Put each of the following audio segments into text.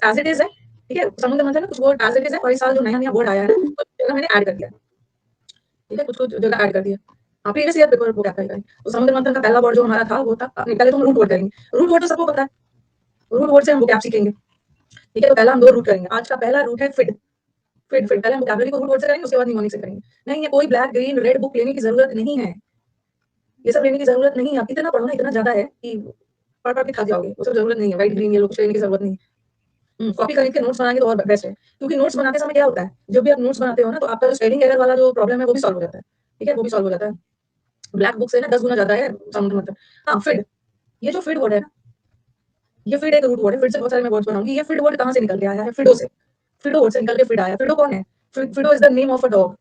As it is है, ठीक है। समुद्र मंथन में कुछ वर्ड एज इट इज है, और इस साल जो नया नया वर्ड आया है ना, कुछ जगह मैंने ऐड कर दिया, ठीक है, कुछ कुछ जगह ऐड कर दिया। हाँ, प्रीवियस ईयर पेपर वो क्या करेगा। तो समुद्र मंथन का पहला वर्ड जो हमारा था वो था, पहले तो हम रूट वर्ड करेंगे। रूट वर्ड तो सबको पता है, रूट वर्ड से हम वोकैब सीखेंगे, ठीक है। तो पहला हम 2 रूट करेंगे। आज का पहला रूट है फिड। फिड पहले हम वोकैबुलरी को रूट वर्ड से करेंगे, उसके बाद निमोनिक से करेंगे। नहीं, ये कोई ब्लैक, ग्रीन, रेड बुक लेने की जरूरत नहीं है। ये सब लेने की जरूरत नहीं है। आप इतना पढ़ो ना, इतना ज्यादा है कि पढ़ के थक जाओगे। वो सब जरूरत नहीं है। व्हाइट, ग्रीन, येलो कुछ लेने की जरूरत नहीं है। कॉपी खरीद के नोट्स बनाएंगे तो और बेस्ट है, क्योंकि नोट्स बनाते समय क्या होता है, जब भी आप नोट्स बनाते हो ना, तो आपका जो स्पेलिंग एरर वाला जो प्रॉब्लम है वो भी सॉल्व हो जाता है, ठीक है, वो भी सॉल्व हो जाता है। ब्लैक बुक से ना 10 गुना ज्यादा है समुद्र मंथन। हाँ, फिड, ये जो फिड वर्ड है ना, ये फिड एक रूट वर्ड है। फिर से बहुत सारे मैं वर्ड्स बनाऊंगी। ये फिड वर्ड कहाँ से निकल के आया है? फिडो से। फिडो वर्ड से निकल के फिड आया। फिडो कौन है? Fido is the name of a dog.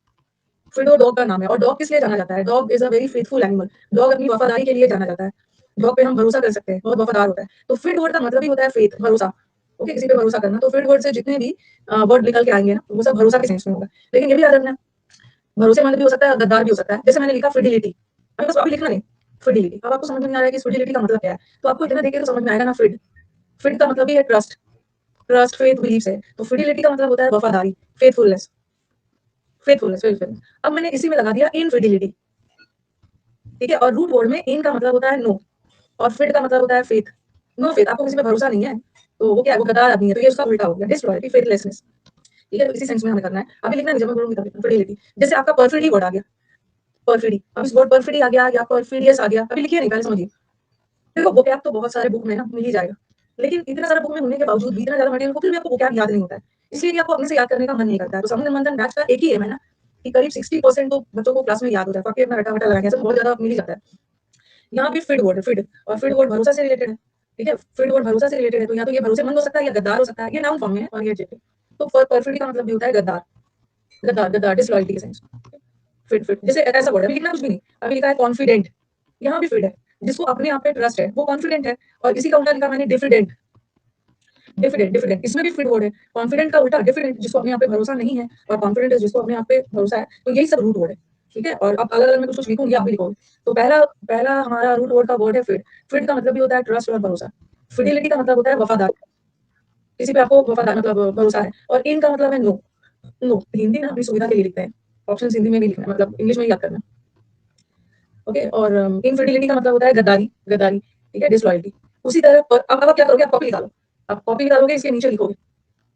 Fido dog का नाम है। और डॉग किस लिए जाना जाता है? Dog is a very faithful animal. Dog अपनी वफादारी के लिए जाना जाता है। डॉग पे हम भरोसा कर सकते हैं, बहुत वफादार होता है। तो फिड वर्ड का मतलब ही होता है फेथ, भरोसा। ओके, किसी पे भरोसा करना। तो फिड वर्ड से जितने भी वर्ड निकल के आएंगे ना, वो सब भरोसा के सेंस में होगा। लेकिन ये भी याद रखना, भरोसेमंद भी हो सकता है, गद्दार भी हो सकता है। जैसे मैंने लिखा फिडिलिटी, अभी बस अभी लिखना नहीं, फिडिलिटी। अब आपको समझ में नहीं आ रहा है कि फिडिलिटी का मतलब क्या है, तो आपको इतना देखे तो समझ में आएगा ना। फिड, फिड का मतलब ही है ट्रस्ट। ट्रस्ट, फेथ, बिलीफ है। तो फिडिलिटी का मतलब होता है वफादारी, फेथफुलनेस। Faithfulness, faithfulness. अब मैंने इसी में लगा दिया इनफिडिलिटी, ठीक है। और रूट वर्ड में इन का मतलब होता है नो, और फिड का मतलब होता है फेथ। नो फेथ, आपको किसी पे भरोसा नहीं है, तो वो क्या है? वो गद्दार आदमी है। तो ये उसका उल्टा हो गया, डिसलॉयल्टी, फेथलेसनेस, ठीक है। तो इसी सेंस में हमें करना है। अभी लिखना नहीं, जब मैं बोलूंगी तब फिडिलिटी। जैसे आपका परफिडी वर्ड आ गया, परफिडी। अब इस वर्ड परफिडी आ गया या परफिडियस आ गया, अभी लिखिए नहीं, पहले समझिए। देखो, वोकैब तो बहुत सारे बुक में ना मिल ही जाएगा, लेकिन इतना सारा बुक में होने के बावजूद भी, इतना ज्यादा मटेरियल को, फिर भी आपको वोकैब याद नहीं होता है, इसलिए कि आपको अपने से याद करने का मन नहीं करता है। तो समुद्र मंथन बैच का एक ही एम है ना, कि करीब 60% तो बच्चों को क्लास में याद होता है। बाकी अपना रटा वटा लगा के सब बहुत ज्यादा मिल ही जाता है। यहाँ पे फिड वर्ड है, फिड, और फिड वर्ड भरोसा से रिलेटेड है, ठीक है। फिड वर्ड भरोसा से रिलेटेड है, तो या तो ये भरोसेमंद हो सकता है या गद्दार हो सकता है। ये नाउन फॉर्म में है और ये एडजेक्टिव। तो परफिडी का मतलब भी होता है गद्दार, गद्दार, गद्दार, डिसलॉयल्टी के सेंस। फिट, फिट जैसे ऐसा वर्ड है, अभी लिखना कुछ भी नहीं। अभी लिखा है कॉन्फिडेंट, यहाँ भी फिट है। जिसको अपने आप पे ट्रस्ट है वो कॉन्फिडेंट है। और इसी का उल्टा लिखा मैंने डिफिडेंट, डिफिडेंट, डिफिडेंट, इसमें भी फिट वर्ड है। कॉन्फिडेंट का उल्टा डिफिडेंट, जिसको अपने आप पे भरोसा नहीं है, और कॉन्फिडेंट है जिसको अपने आप पे भरोसा है। तो यही सब रूट वर्ड है, ठीक है। और अब अलग अलग मैं कुछ कुछ लिखूंगी, आप भी लिखोगे। तो पहला पहला हमारा रूट वर्ड का वर्ड है फिट। फिट का मतलब भी होता है ट्रस्ट और भरोसा। फिडिलिटी का मतलब होता है वफादार, किसी पे आपको वफादार मतलब भरोसा है। और इन का मतलब है नो। नो हिंदी ना अपनी सुविधा के लिए लिखते हैं, ऑप्शन हिंदी में भी लिखना है, मतलब इंग्लिश में ही याद करना, ओके। और इनफिडिलिटी का मतलब होता है गद्दारी, गद्दारी, ठीक है, डिसलॉयल्टी। उसी तरह अब आप क्या करोगे? आप कॉपी निकालो, आप कॉपी निकालोगे, इसके नीचे लिखोगे।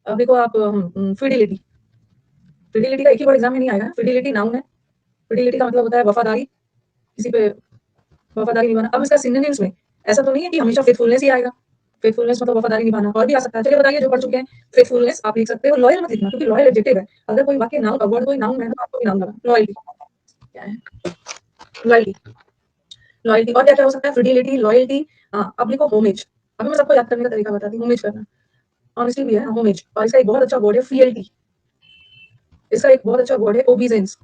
अब देखो आप, फिडिलिटी, फिडिलिटी का एक ही वर्ड एग्जाम में नहीं आएगा। फिडिलिटी नाउन है। फिडिलिटी का मतलब होता है वफादारी, किसी पे वफादारी निभाना। अब इसका सिनोनिम्स में ऐसा तो नहीं है कि हमेशा फेथफुलनेस ही आएगा। फेथफुलनेस मतलब वफादारी निभाना, और भी आ सकता है। चलिए बताइए, जो पढ़ चुके हैं। फेथफुलनेस आप लिख सकते हो, लॉयल मत लिखना, क्योंकि लॉयल एडजेक्टिव है। अगर कोई वाक्य नाउन, वर्ड कोई नाउन है तो आपको भी नाउन लगा। लॉयल्टी क्या है? Loyalty, loyalty. और क्या क्या हो सकता है? Fidelity, loyalty. हाँ, अब लिखो होमेज। अभी मैं सबको याद करने का तरीका बताती हूँ। होमेज करना ऑनेस्टली भी है होमेज। और इसका एक बहुत अच्छा वर्ड है फीएलटी। इसका एक बहुत अच्छा वर्ड है ओबीजेंस।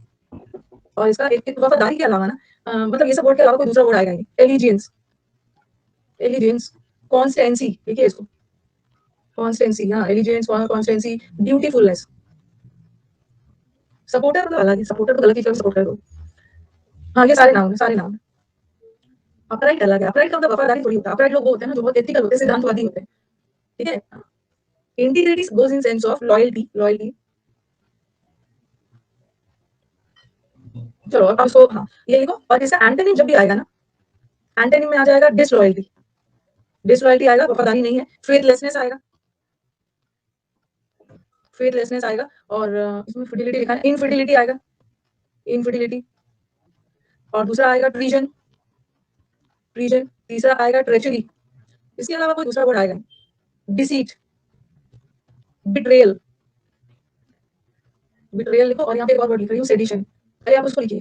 और इसका एक वफादारी के अलावा ना, मतलब ये सब वर्ड के अलावा कोई दूसरा वर्ड आएगा नहीं। एलिजेंस, एलिजेंस, कॉन्स्टेंसी, देखिए इसको, कॉन्स्टेंसी। हाँ, एलिजेंस, कॉन्स्टेंसी, ब्यूटीफुलनेस। सपोर्टर मतलब अलग है, सपोर्टर तो गलत ही सपोर्ट कर दो। हाँ, ये सारे नाम है, सारे नाम है। अपराइट अलग है। अपराइट का मतलब वफादारी थोड़ी होता है। अपराइट लोग वो होते हैं ना, जो बहुत एथिकल होते हैं, सिद्धांतवादी होते हैं, ठीक है। Integrity goes in sense of loyalty, loyalty. चलो अब इसको, हाँ, ये लिखो। और इसका एंटोनिम जब भी आएगा ना, एंटोनिम में आ जाएगा डिसलॉयल्टी। डिसलॉयल्टी आएगा, वफादारी नहीं है। फेथलेसनेस आएगा, फेथलेसनेस आएगा। और इसमें फिडिलिटी लिखा है, इनफिडिलिटी आएगा, इनफिडिलिटी। और दूसरा आएगा ट्रीजन, ट्रीजन। तीसरा आएगा ट्रेचरी। इसके अलावा कोई दूसरा वर्ड आएगा नहीं। डिसीट, बिट्रेयल, बिट्रेयल लिखो। और यहाँ पे एक और वर्ड लिख रही हूँ, सेडिशन। अरे आप उसको लिखिए,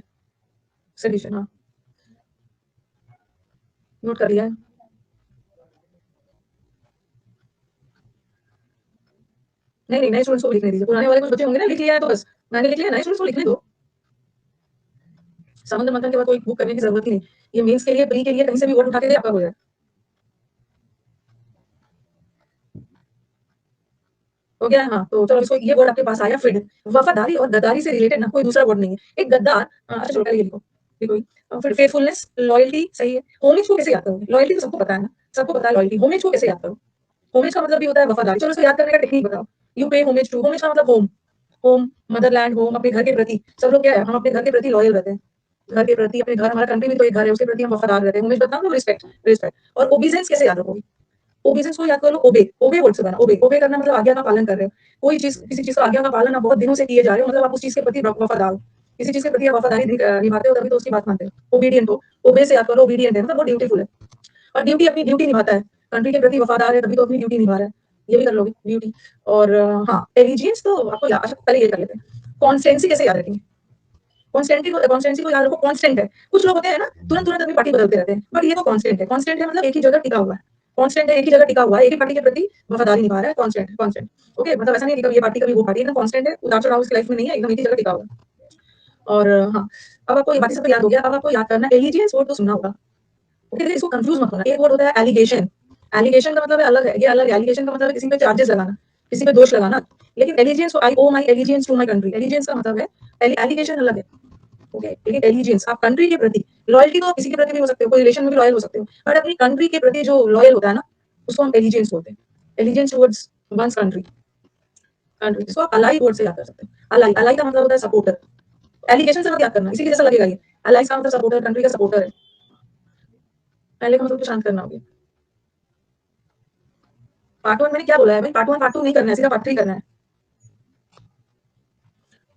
सेडिशन। हाँ, नोट कर लिया है। नहीं नहीं, नए स्टूडेंट्स को लिखने दीजिए। पुराने वाले कुछ बच्चे होंगे ना, लिख लिया है तो बस। मैंने लिख लिया, नए स्टूडेंट्स को लिखने दो। समुद्र मंथन के बाद कोई बुक करने की जरूरत ही नहीं। ये मेंस के लिए, प्री के लिए कहीं से भी वर्ड उठा के दे, आपका हो जाए। हो गया है। हाँ, तो चलो इसको, ये वर्ड आपके पास आया फिड। वफादारी और गद्दारी से रिलेटेड ना कोई दूसरा वर्ड नहीं है। एक गद्दार, अच्छा चलो पहले ये लिखो, लिखो ये। फिर फेथफुलनेस, लॉयल्टी, सही है। होमेज को कैसे याद करोगे? लॉयल्टी तो सबको पता है ना, सबको पता है लॉयल्टी। होमेज को कैसे याद करो? होमेज का मतलब भी होता है वफादारी। चलो इसको याद करने का टेक्निक बताओ। यू पे होमेज टू, होमेज का मतलब होम, होम, मदरलैंड, होम, अपने घर के प्रति। सब लोग क्या है, हम अपने घर के प्रति लॉयल रहते हैं। घर के प्रति, अपने घर, हमारा कंट्री भी तो एक घर है, उसके प्रति हम वफादार रहते हैं। होमेज बताओ तो रिस्पेक्ट, रिस्पेक्ट। और ओबीडियंस कैसे याद रखोगे? ओबीडियंस को याद कर लो, ओबे, ओबे वर्ड से बना, ओबे, ओबे करना मतलब आज्ञा का पालन कर रहे हो। कोई चीज, किसी चीज का आज्ञा का पालन आप बहुत दिनों से किए जा रहे हो, मतलब आप उस चीज के प्रति वफादार हो। किसी चीज के प्रति आप वफादारी निभाते हो, तभी तो उसकी बात मानते हो। ओबीडियंट हो, ओबे से याद करो, ओबीडियंट है मतलब वो ड्यूटीफुल है। और ड्यूटी, अपनी ड्यूटी निभाता है, कंट्री के प्रति वफादार है, तभी तो अपनी ड्यूटी निभा रहा है। ये भी कर लोगे ड्यूटी। और हाँ, एलिजियंस तो आपको अच्छा, पहले ये कर लेते हैं। कॉन्स्टेंसी कैसे याद रखेंगे? कॉन्स्टेंसी को याद रखो, कांस्टेंट है। कुछ लोग होते हैं ना, तुरंत तुरंत अपनी पार्टी बदलते रहते हैं, बट ये तो कांस्टेंट है। कांस्टेंट है मतलब एक ही जगह टिका हुआ है। कांस्टेंट है, एक ही जगह टिका हुआ है, एक ही पार्टी के प्रति वफादारी निभा रहा है। Constant, constant. ओके, मतलब ऐसा नहीं है कि कभी ये पार्टी कभी वो पार्टी, एकदम कांस्टेंट है, उतार चढ़ाव उसकी लाइफ में नहीं है, एकदम एक ही जगह टिका हुआ है। और हाँ, अब आपको ये बाकी सब तो याद हो गया। अब आपको याद करना है एलिजियंस वर्ड तो सुनना होगा। ओके, इसको कंफ्यूज मत होना। एक वर्ड होता है एलिगेशन। एलिगेशन का मतलब है अलग है, ये अलग है। एलिगेशन का मतलब है किसी पे चार्जेस लगाना, किसी पे दोष लगाना। लेकिन allegiance, I owe my allegiance to my country, allegiance का मतलब है, एलिगेशन अलग है। ओके, लेकिन एलिजियंस आप कंट्री के प्रति, लॉयल्टी तो आप किसी के प्रति भी हो सकते हो, कोई रिलेशन में भी लॉयल हो सकते हो, बट अपनी कंट्री के प्रति जो लॉयल होता है ना, उसको हम एलिजियंस बोलते हैं। Allegiance towards one's country, country. इसको आप अलाई वर्ड से याद कर सकते हैं। अलाई, अलाई का मतलब होता है सपोर्टर। एलिगेशन से मत याद करना, इसी के जैसा लगेगा ये। अलाई का मतलब सपोर्टर, कंट्री का सपोर्टर है। पहले का मतलब तो शांत करना होगा। पार्ट 1 मैंने क्या बोला है भाई? पार्ट 1 पार्ट 2 नहीं करना है, सीधा पार्ट 3 करना है।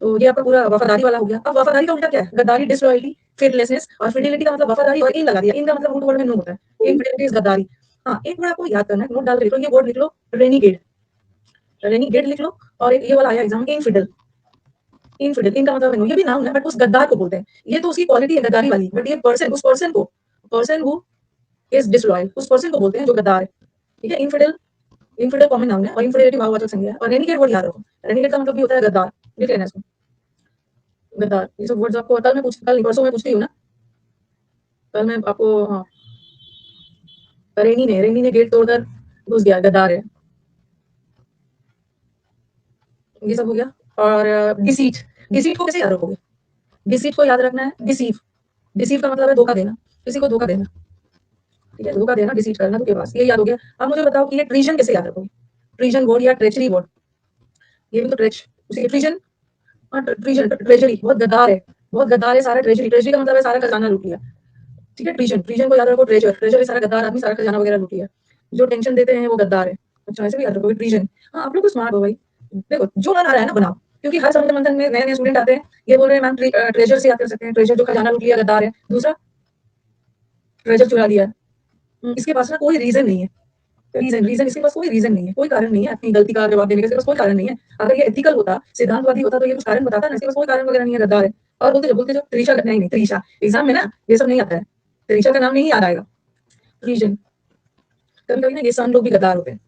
तो ये आपका पूरा वफादारी वाला हो गया। अब वफादारी का उल्टा क्या है? गद्दारी, डिसलॉयल्टी, फेथलेसनेस। और फिडेलिटी का मतलब वफादारी और इन लगा दिया। इनका मतलब रूट वर्ड में नो होता है। इनफिडेलिटी इज गद्दारी। हाँ, एक वर्ड आपको याद करना है, नोट डाल के लिख लो, ये वर्ड लिख लो, रेनिगेड। रेनिगेड लिख लो। और एक ये वाला आया एग्जाम, इनफिडल। इनफिडल, इनका मतलब नो, ये भी नाउन है, बट उस गद्दार को बोलते हैं। ये तो उसकी क्वालिटी है गद्दारी वाली, बट ये पर्सन, उस पर्सन को, पर्सन हु इज डिसलॉयल, उस पर्सन को बोलते हैं जो गद्दार है। ठीक है, इनफिडल, इनफिडल कॉमन नाउन है, और इनफिडेलिटी भाववाचक संज्ञा है। और रेनिगेड वर्ड याद रखो, रेनिगेड का मतलब भी होता है गद्दार। लिख लेना इसको, गद्दार। ये सब वर्ड्स आपको कल मैं पूछ, कल परसों में पूछती हूँ ना, कल मैं आपको, हाँ, रेनी ने गेट तोड़कर घुस गया, गद्दार है। ये सब हो गया। और डिसीट, डिसीट को कैसे याद रखोगे? डिसीट को याद रखना है, डिसीव। डिसीव का मतलब है धोखा देना, किसी को धोखा देना। ठीक है, धोखा देना, डिसीट करना, तो के पास ये याद हो गया। अब मुझे बताओ कि ये ट्रीजन कैसे याद रखोगे? ट्रीजन वर्ड या ट्रेचरी वर्ड, ये भी तो ट्रेच, उसी ट्रीजन। हाँ, ट्रीजन, ट्रेजरी, बहुत गद्दार है, बहुत गद्दार है सारा। ट्रेजरी, ट्रेजरी का मतलब है सारा खजाना लूट लिया। ठीक है, ट्रीजन, ट्रीजन को याद रखो। ट्रेजर, ट्रेजर है सारा गद्दार आदमी, सारा खजाना वगैरह लूट लिया। जो टेंशन देते हैं वो गद्दार है। अच्छा, ऐसे भी याद रखोगे ट्रीजन। हाँ, आप लोग तो स्मार्ट हो भाई। देखो, जो मन आ रहा है ना बनाओ, क्योंकि हर समुद्र मंथन में नए नए स्टूडेंट आते हैं, ये बोल रहे हैं मैम ट्रेजर से याद कर सकते हैं। ट्रेजर जो खजाना लूट लिया, गद्दार है। दूसरा, ट्रेजर चुरा लिया। इसके पास ना कोई रीजन नहीं है। रीजन, रीजन, इसके पास कोई रीजन नहीं है, कोई कारण नहीं है अपनी गलती का जवाब देने का। इसके पास कोई कारण नहीं है। अगर ये एथिकल होता, सिद्धांतवादी होता, तो ये कुछ कारण बताता ना। इसके पास कोई कारण वगैरह नहीं है, गद्दार है। और बोलते जो त्रिशा, नहीं नहीं, त्रिशा एग्जाम में ना ये सब नहीं आता है, त्रिशा का नाम नहीं याद आएगा। रीजन, कभी कभी ना ये सन लोग भी गद्दार होते हैं,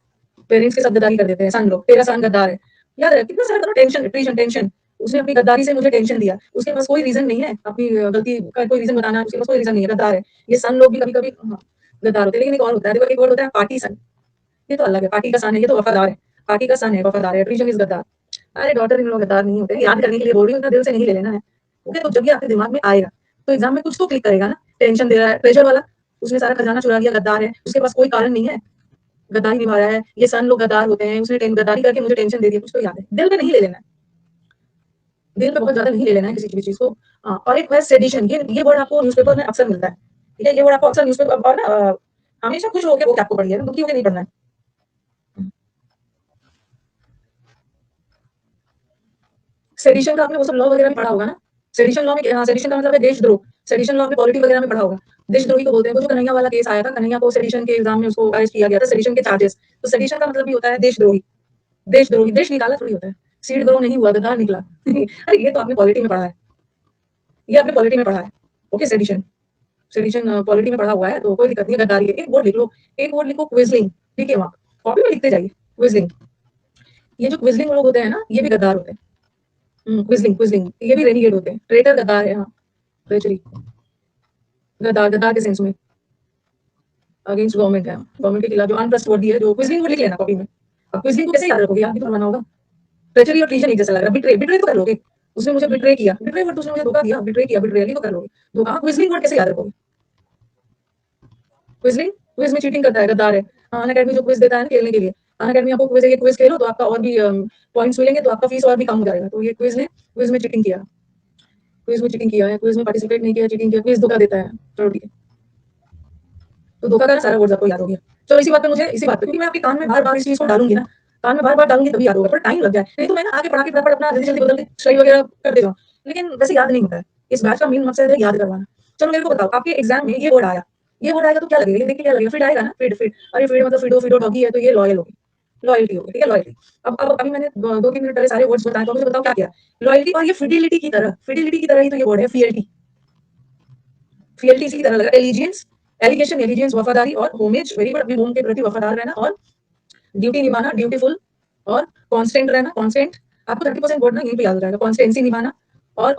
पेरेंट्स के साथ गद्दारी कर देते हैं। सन लोग, तेरा सन गद्दार है, याद है कितना सारा करो। टेंशन, टेंशन, टेंशन, उसने अपनी गद्दारी से मुझे टेंशन दिया। उसके पास कोई रीजन नहीं है अपनी गलती का, कोई रीजन बताना, उसके पास कोई रीजन नहीं है, गद्दार है। ये सन लोग भी कभी कभी गद्दार होते हैं। लेकिन एक और होता है, देखो, एक और होता है पार्टी सन। ये तो अलग है, पार्टी का सन है, ये तो वफादार है। पार्टी का सन है, वफादार है। ट्रीजन इज गद्दार। अरे डॉटर इन लोग गद्दार नहीं होते, याद करने के लिए बोल रही हूँ, इतना दिल से नहीं ले लेना है। ओके, तो जब ये आपके दिमाग में आएगा, तो एग्जाम में कुछ तो क्लिक करेगा ना। टेंशन दे रहा है, ट्रेजर वाला, उसने सारा खजाना चुरा लिया, गद्दार है। उसके पास कोई कारण नहीं है, गद्दारी निभा रहा है। ये सन लोग गद्दार होते हैं, उसने गद्दारी करके मुझे टेंशन दे दिया। कुछ तो याद है, दिल पे नहीं ले लेना है, दिल पे बहुत ज्यादा नहीं ले लेना है किसी भी चीज को। हाँ, और एक है सेडिशन, ये वर्ड आपको न्यूज़पेपर में अक्सर मिलता है। ठीक है, ये वर्ड आपको अक्सर न्यूज़पेपर, और ना हमेशा खुश होकर वो आपको पढ़िए, दुखी होकर नहीं पढ़ना है। सेडिशन का आपने वो सब लॉ वगैरह में पढ़ा होगा ना। सेडिशन लॉ में, हाँ, सेडिशन का मतलब है देशद्रोह। सेडिशन लॉ में पॉलिटी वगैरह में पढ़ा होगा। देशद्रोही को बोलते हैं। वो जो कन्हैया वाला केस आया था, कन्हैया को सेडिशन के इल्जाम में उसको अरेस्ट किया गया था, सेडिशन के चार्जेस। तो सेडिशन का मतलब भी होता है देशद्रोही। देशद्रोही, देश निकाला थोड़ी होता है, सीड ग्रो नहीं हुआ, गद्दार निकला। अरे ये तो आपने पॉलिटी में पढ़ा है, ये आपने पॉलिटी में पढ़ा है। ओके, सेडिशन, सेडिशन पॉलिटी में पढ़ा हुआ है, तो कोई दिक्कत नहीं है। गद्दारी है, एक वर्ड लिख लो, एक वर्ड लिखो, क्विजलिंग। ठीक है, वहाँ कॉपी में लिखते जाइए, क्विजलिंग। ये जो क्विजलिंग लोग होते हैं ना, ये भी गद्दार होते हैं। क्विजलिंग, क्विजलिंग, ये भी रेनिगेट होते हैं। ट्रेटर गद्दार है, हाँ, ट्रेजरी, गद्दार, गद्दार के सेंस में अगेंस्ट गवर्नमेंट है, गवर्नमेंट के खिलाफ जो अनट्रस्टवर्दी है। जो क्विजलिंग को लिख लेना कॉपी में। अब क्विजलिंग को कैसे याद रखोगे? याद भी तो बनाना होगा। ट्रेजरी और ट्रीजन एक जैसा लग रहा है। बिट्रे, बिट्रे तो कर लोगे, उसने मुझे बिट्रे किया, बिट्रे वर्ड, उसने मुझे धोखा दिया, बिट्रे किया, बिट्रेयली तो कर लोगे। धोखा। क्विजलिंग वर्ड कैसे याद रखोगे? क्विजलिंग, क्विज में चीटिंग करता है, गद्दार है। अन अकेडमी जो क्विज देता है ना खेलने के लिए, अन अकेडमी आपको क्विज है, ये क्विज खेलो तो आपका और भी पॉइंट्स मिलेंगे, तो आपका फीस और भी कम हो जाएगा। तो ये क्विज में चीटिंग किया, क्विज में चीटिंग किया है, क्विज में पार्टिसिपेट नहीं किया, चीटिंग किया, क्विज धोखा देता है। चलो ठीक है, तो धोखा का ना सारा वर्ड आपको याद हो गया। चलो इसी बात पे मुझे, इसी बात पे, क्योंकि मैं आपके कान में बार बार इस चीज को डालूंगी ना, कान में बार बार डालूंगी तभी याद होगा, पर टाइम लग जाए, नहीं तो मैं ना आगे पढ़ा के फटाफट अपना जल्दी जल्दी बदल के स्लाइड वगैरह कर देता हूँ, लेकिन वैसे याद नहीं होता है। इस बैच का मेन मकसद है याद करवाना। चलो मेरे को बताओ, आपके एग्जाम में ये वर्ड आया, ये वर्ड आएगा तो क्या लगेगा, ये देख के क्या लगेगा, फिड आएगा ना, फिड फिड, अरे फिड मतलब फिडो फिडो डॉगी है, तो ये लॉयल होगी, लॉयल्टी होगी, ठीक है, लॉयल्टी। अब अभी मैंने 2-3 मिनट पहले सारे वर्ड्स बताए, तो मुझे बताओ क्या क्या, लॉयल्टी, और ये फिडिलिटी की तरह, फिडिलिटी की तरह ही तो ये वर्ड है, फियल्टी, फियल्टी इसी की तरह लगा, एलिजियंस, एलिगेशन, एलिजियंस वफादारी, और होमेज वेरी गुड, अपने होम के प्रति वफादार रहना, और ड्यूटी निभाना, ड्यूटीफुल, और कांस्टेंट रहना, कांस्टेंट, आपको 30% वर्ड ना यहीं पे याद हो जाएगा, कांस्टेंसी निभाना, और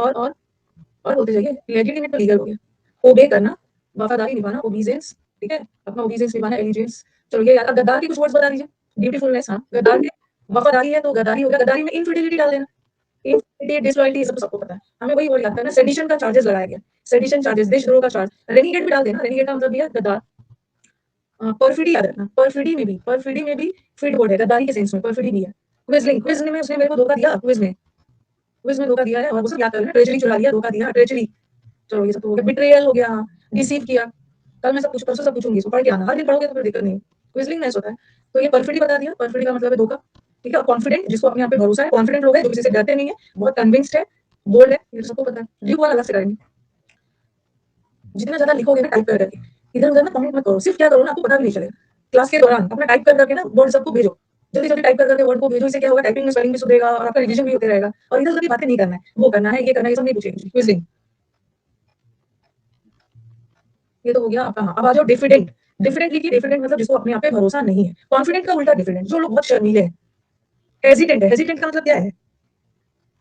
बोलते जाइए, लेजिटिमेट तो लीगल हो गया, ओबे करना, वफादारी निभाना, ओबीजेंस, ठीक है, अपना ओबीजेंस निभाना, एलिजेंस। चलो ये याद, अब गद्दार के कुछ वर्ड्स बता दीजिए, ड्यूटीफुलनेस, हाँ गद्दार के, वफादारी है तो गद्दारी हो गया, गद्दारी में इनफिडेलिटी डाल देना, इनफिडेलिटी, डिसलॉयल्टी, ये सब तो सबको पता है, हमें वही वर्ड याद करना, सेडिशन का चार्जेस लगाया गया, सेडिशन चार्जेस, देशद्रोह का चार्ज, रेनिगेट भी डाल देना, रेनिगेट का मतलब भी है गद्दार। परफिडी याद रखना, परफिडी में भी फिड वर्ड है, गद्दारी के सेंस में परफिडी भी है। क्विजलिंग, क्विज में उसने मेरे को धोखा दिया, क्विज में धोखा दिया है, और वो सब याद कर लेना, ट्रेजरी चुरा लिया, धोखा दिया, ट्रेजरी। चलो ये सब तो हो गया, बिट्रेयल हो गया, डिसीव किया। कल मैं सब कुछ परसों सब पूछूंगी, इसको पढ़ के आना, हर दिन पढ़ोगे तो फिर दिक्कत नहीं। क्विजलिंग नाइस होता है। तो ये परफिडी बता दिया, परफिडी का मतलब है धोखा, ठीक है। कॉन्फिडेंट, जिसको अपने आप पे भरोसा है, कॉन्फिडेंट लोग हैं जो किसी से डरते नहीं है, बहुत कन्विंस्ड है, बोल्ड है, ये सबको पता है। लिख वाला अलग से करेंगे, जितना ज्यादा लिखोगे ना टाइप कर करके, इधर उधर ना कमेंट मत करो, सिर्फ क्या करो ना, आपको पता भी नहीं चलेगा। क्लास के दौरान अपना टाइप कर करके ना वर्ड सबको भेजो, जल्दी जल्दी टाइप कर करके वर्ड को भेजो, इससे क्या होगा, टाइपिंग में स्पेलिंग भी सुधरेगा और आपका रिवीजन भी होते रहेगा। और इधर उधर की बातें नहीं करना है, वो करना है, ये करना है, ये सब नहीं पूछेंगे। क्विजिंग, ये तो हो गया आपका। हाँ, अब आ जाओ डिफिडेंट, डिफिडेंट लिखिए, डिफिडेंट मतलब जिसको अपने आप पे भरोसा नहीं है। कॉन्फिडेंट का उल्टा डिफिडेंट, जो लोग बहुत शर्मीले हैं। हेजिटेंट है, हेजिटेंट का मतलब क्या है,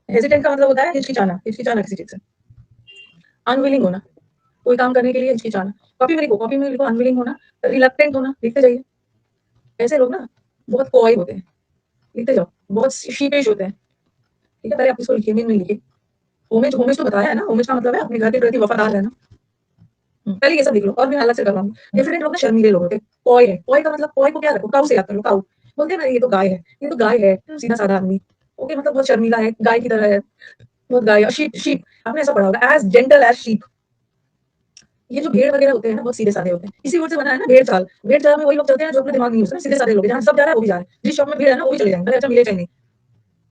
हेजिटेंट का मतलब होता है हिचकिचाना, हिचकिचाना किसी चीज से। अनविलिंग होना, कोई काम करने के लिए हिचकिचाना। कॉपी में लिखो अनविलिंग होना, रिलक्टेंट होना, लिखते जाइए। ऐसे लोग ना बहुत कॉय होते हैं, लिखते जाओ, बहुत शीपेश होते हैं, ठीक है। पहले आप इसको लिखिए, में लिखिए। होमेज, होमेज तो बताया है ना, होमेज का मतलब है अपने घर के प्रति वफादार रहना। पहले ये सब लिख लो, और मैं अलग से करवाऊंगी। डिफरेंट लोग ना शर्मीले लोग होते हैं। कॉय है, कॉय का मतलब, कॉय को क्या रखो, काऊ से याद कर लो, काऊ। बोलते हैं ना ये तो गाय है, ये तो गाय है, सीधा साधा आदमी। ओके, मतलब बहुत शर्मीला है, गाय की तरह है, बहुत गाय। शीप, शीप आपने ऐसा पढ़ा होगा, एज जेंटल एज शीप। ये जो भेड़ वगैरह होते हैं ना, बहुत सीधे साधे होते हैं, इसी वर्ड से बना है ना भेड़ चाल। भेड़ चाल में वही लोग चलते हैं जो अपना दिमाग नहीं यूज करते, सीधे साधे लोग, जहाँ सब जा रहा है वो भी जा रहा है, जिस शॉप में भीड़ है ना वो भी चले जाएंगे, अच्छा मिले चाहिए नहीं।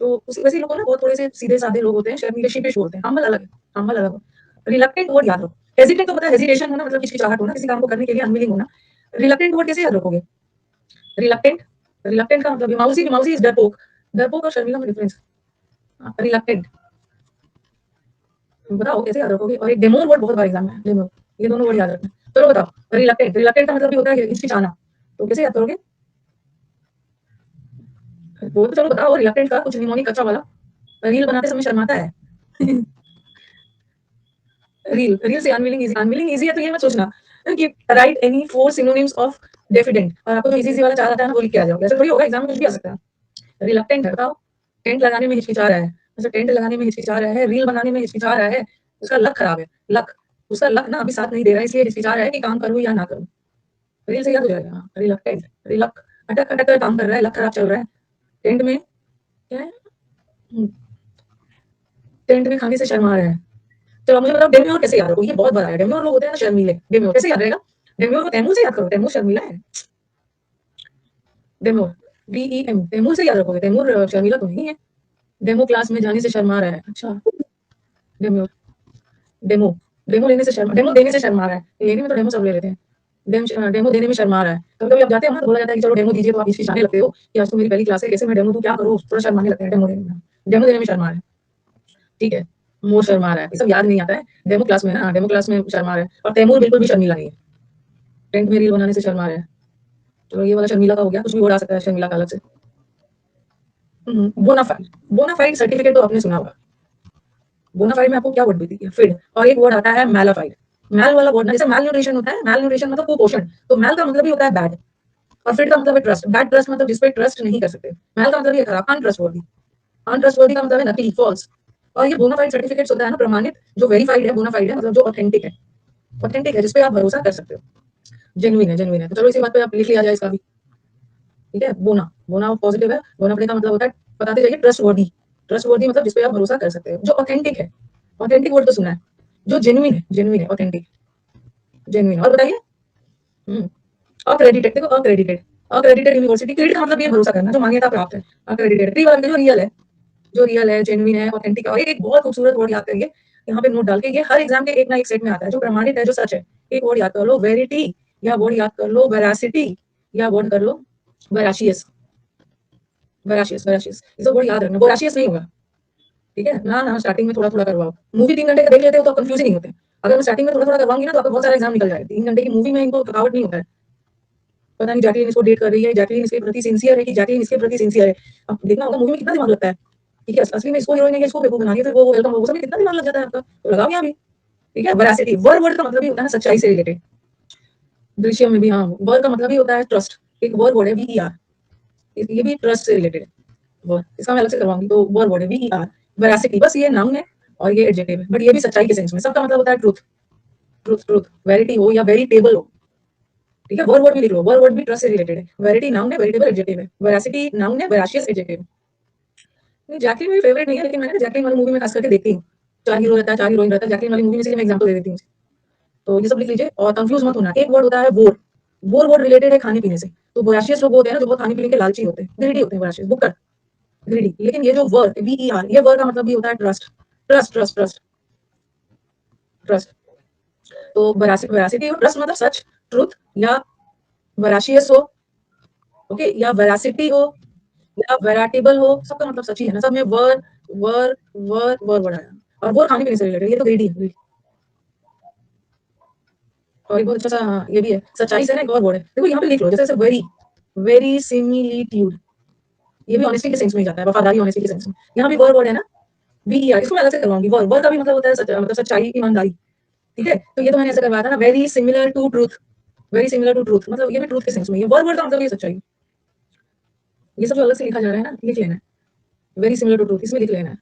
तो वैसे लोग ना बहुत थोड़े से सीधे साधे लोग होते हैं, शर्मीले शीपिश बोलते हैं। हम्बल अलग है, हम्बल अलग। रिलक्टेंट वर्ड याद रखो। हेजिटेंट तो पता है, हेजिटेशन होना मतलब हिचकिचाहट होना, किसी काम को करने के लिए अनविलिंग होना। रिलक्टेंट वर्ड कैसे याद रखोगे, रिलक्टेंट, रिलक्टेंट का मतलब माउसी, माउसी इज डरपोक, डरपोक और शर्मिला में डिफरेंस। रिलक्टेंट बताओ कैसे याद रखोगे। और एक डेमोन वर्ड बहुत बार एग्जाम में, डेमोन, ये दोनों वर्ड याद रखना। चलो बताओ, रिलक्टेंट, रिलक्टेंट का मतलब भी होता है हिचकिचाना, तो कैसे याद करोगे, वो तो चलो बताओ। रिलक्टेंट का कुछ निमोनिक अच्छा वाला, रील बनाते समय शर्माता है। रील, रील से अनविलिंग इजी, अनविलिंग इजी है तो ये मत सोचना कि राइट एनी 4 सिनोनिम्स ऑफ डेफिडेंट, और आपको जो इजी इजी वाला चाह रहा है ना वो लिख के आ जाओगे, ऐसा थोड़ी होगा, एग्जाम में कुछ भी आ सकता है। रिलक्टेंट है, बताओ, टेंट लगाने में हिचकिचा रहा है, अच्छा टेंट लगाने में हिचकिचा रहा है, रील बनाने में हिचकिचा रहा है, उसका लक खराब है, लक, उसका लक ना अभी साथ नहीं दे रहा है, इसलिए हिचकिचा रहा है कि काम करूं या ना करूं। रील से याद हो जाएगा, रिलक्टेंट, रिलक, अटक अटक कर काम कर रहा है, लक खराब चल रहा है। टेंट में क्या है, टेंट में खाने से शर्मा रहा है। चलो मुझे बताओ डेम्योर कैसे याद रखो, ये बहुत बड़ा है, डेम्योर लोग होते हैं ना शर्मीले, डेम्योर कैसे याद रहेगा, डेम्योर को तैमूर से याद करो, तैमूर शर्मीला है। डेम्योर, DEM, तैमूर से याद रखोगे, तैमूर शर्मीला तो नहीं है। डेमो क्लास में जाने से शर्मा रहा है, अच्छा, डेम्योर, डेमो, डेमो लेने से शर्मा, डेमो देने से शर्मा रहा है, लेने में तो डेमो सब ले लेते हैं, डेमो देने में शर्मा रहा है। कभी कभी आप जाते हो ना तो बोला जाता है कि चलो डेमो दीजिए, तो आप हिचकिचाने लगते हो कि आज तो मेरी पहली क्लास है, कैसे मैं डेमो दूं, क्या करूं, थोड़ा शर्माने लगते हैं डेमो देने में, डेमो देने में शर्मा रहा है, ठीक है। मोर शर्मा रहा है, ये सब याद नहीं आता है, डेमो क्लास में ना, डेमो क्लास में शर्मा रहा है। और तैमूर बिल्कुल भी शर्मीला नहीं है, टेंट में रील बनाने से शर्मा रहा है। चलो ये वाला शर्मिला का हो गया, कुछ भी हो सकता है शर्मिला का अलग से। बोनाफाइड, बोनाफाइड सर्टिफिकेट तो आपने सुना होगा। बोनाफाइड में आपको क्या वर्ड मिलती है, फिड, और एक वर्ड आता है मैलाफाइड। मैल वाला वर्ड ना, जैसे मैल न्यूट्रिशन होता है, मैल न्यूट्रिशन मतलब कुपोषण, तो मैल का मतलब ही होता है बैड, और फिड का मतलब है ट्रस्ट, बैड ट्रस्ट मतलब जिस पे ट्रस्ट नहीं कर सकते। मैल का मतलब ये खराब, अनट्रस्टवर्दी, अनट्रस्टवर्दी का मतलब है नकली, फॉल्स। और ये बोनाफाइड सर्टिफिकेट्स होता है ना, प्रमाणित, जो वेरीफाइड है, बोनाफाइड है मतलब जो ऑथेंटिक है, ऑथेंटिक है, जिस पे आप भरोसा कर सकते हो, जेन्युइन है, जेन्युइन है। तो चलो इसी बात पे आप लिख लिया जाए इसका भी, ठीक है। बोना, बोना पॉजिटिव है, बोनाफाइड का मतलब होता है बताते जाइए ट्रस्ट वर्दी मतलब जिस पे आप भरोसा कर सकते हो, जो ऑथेंटिक है। ऑथेंटिक वर्ड तो सुना है, जो जेन्युइन है, ऑथेंटिक, जेन्युइन। और बताइए? हम्म। अक्रेडिटेड, देखो अक्रेडिटेड, अक्रेडिटेड यूनिवर्सिटी, क्रेडिट का मतलब ये भरोसा करना, जो मान्यता प्राप्त है। अक्रेडिटेड, ट्री वाला जो रियल है, जो रियल है, जेन्युइन है, ऑथेंटिक है। और एक बहुत खूबसूरत वर्ड याद करिए, यहाँ पे नोट डाल के, ये हर एग्जाम के एक ना एक सेट में आता है, जो प्रमाणित है, जो सच है। एक वर्ड याद कर लो, वेरिटी, या वर्ड याद कर लो वेरासिटी, या वर्ड कर लो वेराशियस। वेराशियस, वेराशियस, ये सब वर्ड याद रखना, बोराशियस नहीं होगा। ठीक है ना, ना स्टार्टिंग में थोड़ा थोड़ा करवाओ। मूवी 3 घंटे का देख लेते हो तो कंफ्यूज नहीं होते। अगर मैं स्टार्टिंग में थोड़ा थोड़ा करवाऊंगी ना, तो आपका बहुत सारा एग्जाम निकल जाएगा। 3 घंटे की मूवी में इनको थकावट नहीं होता है। पता नहीं जैकलीन इसको डेट कर रही है, जैकलीन इसके प्रति सिंसियर है कि जैकलीन इसके प्रति सिंसियर है। अब देखना होगा मूवी में कितना दिमाग लगता है। ठीक है, असली में इसको हीरोइन है, इसको बेवकूफ बना दिया, फिर वो वेलकम, वो सब में कितना दिमाग लग जाता है आपका, तो लगाओ यहाँ भी। ठीक है, वेरासिटी, वर्ड का मतलब ही होता है सच्चाई से रिलेटेड। दृश्य में भी हाँ, वर्ड का मतलब ही होता है ट्रस्ट। एक वर्ड है VER, ये भी ट्रस्ट से रिलेटेड है। वर्ड इसका मैं अलग से करवाऊंगी, तो वर्ड है VER, वेरासिटी, बस ये नाउन है और ये एडजेक्टिव है, बट ये भी सच्चाई के सेंस में। सबका मतलब होता है ट्रूथ, ट्रूथ, ट्रूथ, वेरिटी हो या वेरिटेबल हो। ठीक है, वर्ड भी लिख लो, वर्ड भी ट्रस्ट से रिलेटेड है। वेरिटी नाउन है, वेरिटेबल एडजेक्टिव है, वेरासिटी नाउन है, वेराशियस एडजेक्टिव है। नहीं, जैकलीन मेरी फेवरेट नहीं है, लेकिन मैंने जैकलीन वाली मूवी में खास करके देखती हूँ। 4 हीरो रहता है, 4 हीरोइन रहता है, जैकलीन वाली मूवी में से मैं एग्जांपल दे देती हूँ। तो ये सब लिख लीजिए और कंफ्यूज मत होना। एक वर्ड होता है वोर, वोर वर्ड रिलेटेड है खाने पीने से। तो वोराशियस लोग होते हैं ना, जो बहुत खाने पीने के लालची होते हैं, ग्रीडी होते हैं, वोराशियस, भुक्कड़, ग्रीडी। लेकिन ये जो वर्ड VER, ये वर्ड का मतलब भी होता है trust, trust, trust, trust, trust. तो वेरासिटी हो, ट्रस्ट मतलब सच, ट्रुथ, या वेराशियस हो, ओके, या वेरासिटी हो, या वेराटेबल हो, सबका मतलब सच ही है ना। सब में वर वर वर वर वर्ड आया। और वो खाने पीने से रिलेटेड, ये तो ग्रीडी है। और एक बहुत अच्छा सा हाँ, ये भी है सच्चाई से ना, एक और वर्ड है, देखो यहाँ पे लिख लो, जैसे वेरी, वेरी सिमिलिट्यूड, ये भी ऑनेस्टी के सेंस में ही जाता है, वफादारी, ऑनेस्टी के सेंस में। यहाँ भी वर्ड है ना, VER, इसको मैं अलग से करवाऊंगी। वर्ड, वर्ड का भी मतलब होता है मतलब सच्चाई, ईमानदारी। ठीक है, तो ये तो मैंने ऐसे करवाया था ना, very similar to truth, very similar to truth, मतलब ये भी ट्रूथ के सेंस में। ये वर्ड का मतलब ये सच्चाई। ये सब जो अलग से लिखा जा रहा है ना, लिख लेना है, वेरी सिमिलर टू ट्रूथ, इसमें लिख लेना है।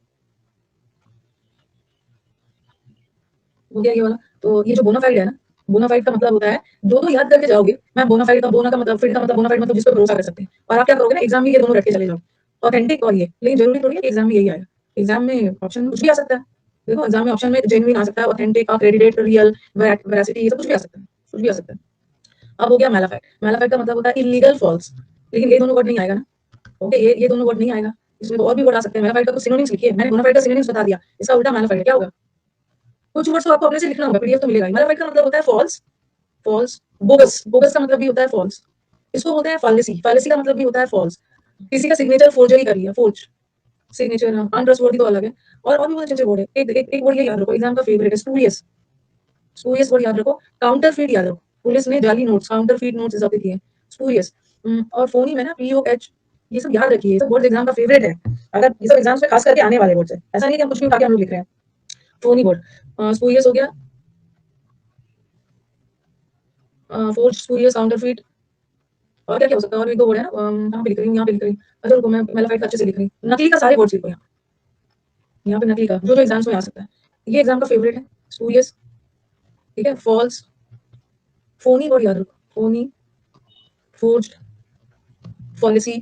हो गया ये वाला। तो ये जो बोनाफाइड है ना, बोनाफाइड का मतलब होता है, दो याद करके जाओगे। मैं बोनाफाइड का, बोना का मतलब, फिड का मतलब, बोनाफाइड मतलब जिस पर भरोसा कर सकते हैं। और आप क्या करोगे ना, एग्जाम में ये दोनों रख के चले जाओ, ऑथेंटिक और ये। लेकिन जरूरी थोड़ी है कि एग्जाम में यही आएगा। एग्जाम में ऑप्शन कुछ भी आ सकता है। देखो एग्जाम में ऑप्शन में जेन्युइन आ सकता है, ऑथेंटिक, अक्रेडिटेड, रियल, वेरासिटी, ये सब कुछ भी आ सकता है, कुछ भी आ सकता है। अब हो गया मैलाफाइड, मैलाफाइड का मतलब होता है इलीगल, फॉल्स। लेकिन ये दोनों वर्ड नहीं आएगा ना, ओके, ये दोनों वर्ड नहीं आएगा। इसमें तो और भी वर्ड आ सकते हैं। मैलाफाइड का तो सिनोनिम्स लिखिए, मैंने बोनाफाइड का सिनोनिम्स बता दिया, इसका उल्टा मैलाफाइड क्या होगा? कुछ वर्ड्स तो आपको अपने से लिखना होगा, पीडीएफ तो मिलेगा ही। मैलाफाइड का मतलब होता है फॉल्स, फॉल्स, बोगस, बोगस का मतलब भी होता है फॉल्स। इसको बोलते हैं फालेसी, फालेसी का मतलब भी होता है फॉल्स। किसी का सिग्नेचर फोर्जरी कर लिया, फोर्ज सिग्नेचर, अनट्रस्टवर्दी तो अलग है। और भी बहुत अच्छे वर्ड है। एक वर्ड ये याद रखो, एग्जाम का फेवरेट है, स्पूरियस, स्पूरियस वर्ड याद रखो। काउंटरफीट याद रखो, पुलिस ने जाली नोट्स, काउंटरफीट नोट्स जब्त किए, स्पूरियस। और फोनी में ना, POH, ये सब याद रखिए, ये सब वर्ड एग्जाम का फेवरेट है। अगर ये सब एग्जाम्स में खास करके आने वाले वर्ड्स है, ऐसा नहीं कि हम कुछ भी उठा के हम लोग लिख रहे हैं। फोनी वर्ड, स्पूरियस हो गया, फोर्ज, स्पूरियस, काउंटरफीट। और क्या क्या हो सकता है? और एक दो वर्ड है ना, कहाँ पे लिख रही हूँ, यहाँ पे लिख रही हूँ। अच्छा रुको, मैं मेलाफाइड का अच्छे से लिख रही हूँ। नकली का सारे वर्ड्स लिखो यहाँ, यहाँ पे नकली का जो जो एग्जाम्स में आ सकता है। ये एग्जाम का फेवरेट है, स्पूरियस, ठीक है, फॉल्स, फोनी वर्ड याद रखो, phony, forged, policy,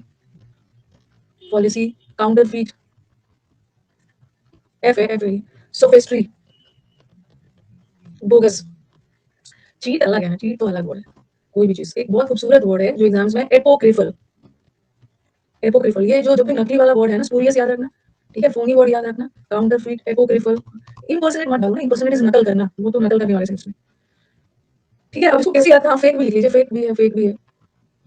policy, counterfeit, FA, sophistry, bogus. Cheat अलग है ना, चीट तो अलग वर्ड है। कोई भी चीज, एक बहुत खूबसूरत वर्ड है जो एग्जाम्स में, एपोक्रिफल, एपोक्रिफल, ये जो जब भी नकली वाला वर्ड है ना, स्पूरियस याद रखना, ठीक है, फोनी वर्ड याद रखना, काउंटरफीट, एपोक्रिफल। इम्पर्सनेट मत डालो ना, इम्पर्सनेट इज नकल करना, वो तो नकल करने वाले सेंस में। ठीक है, अब इसको कैसे याद, हाँ फेक भी लिख लीजिए, फेक भी है, फेक भी है,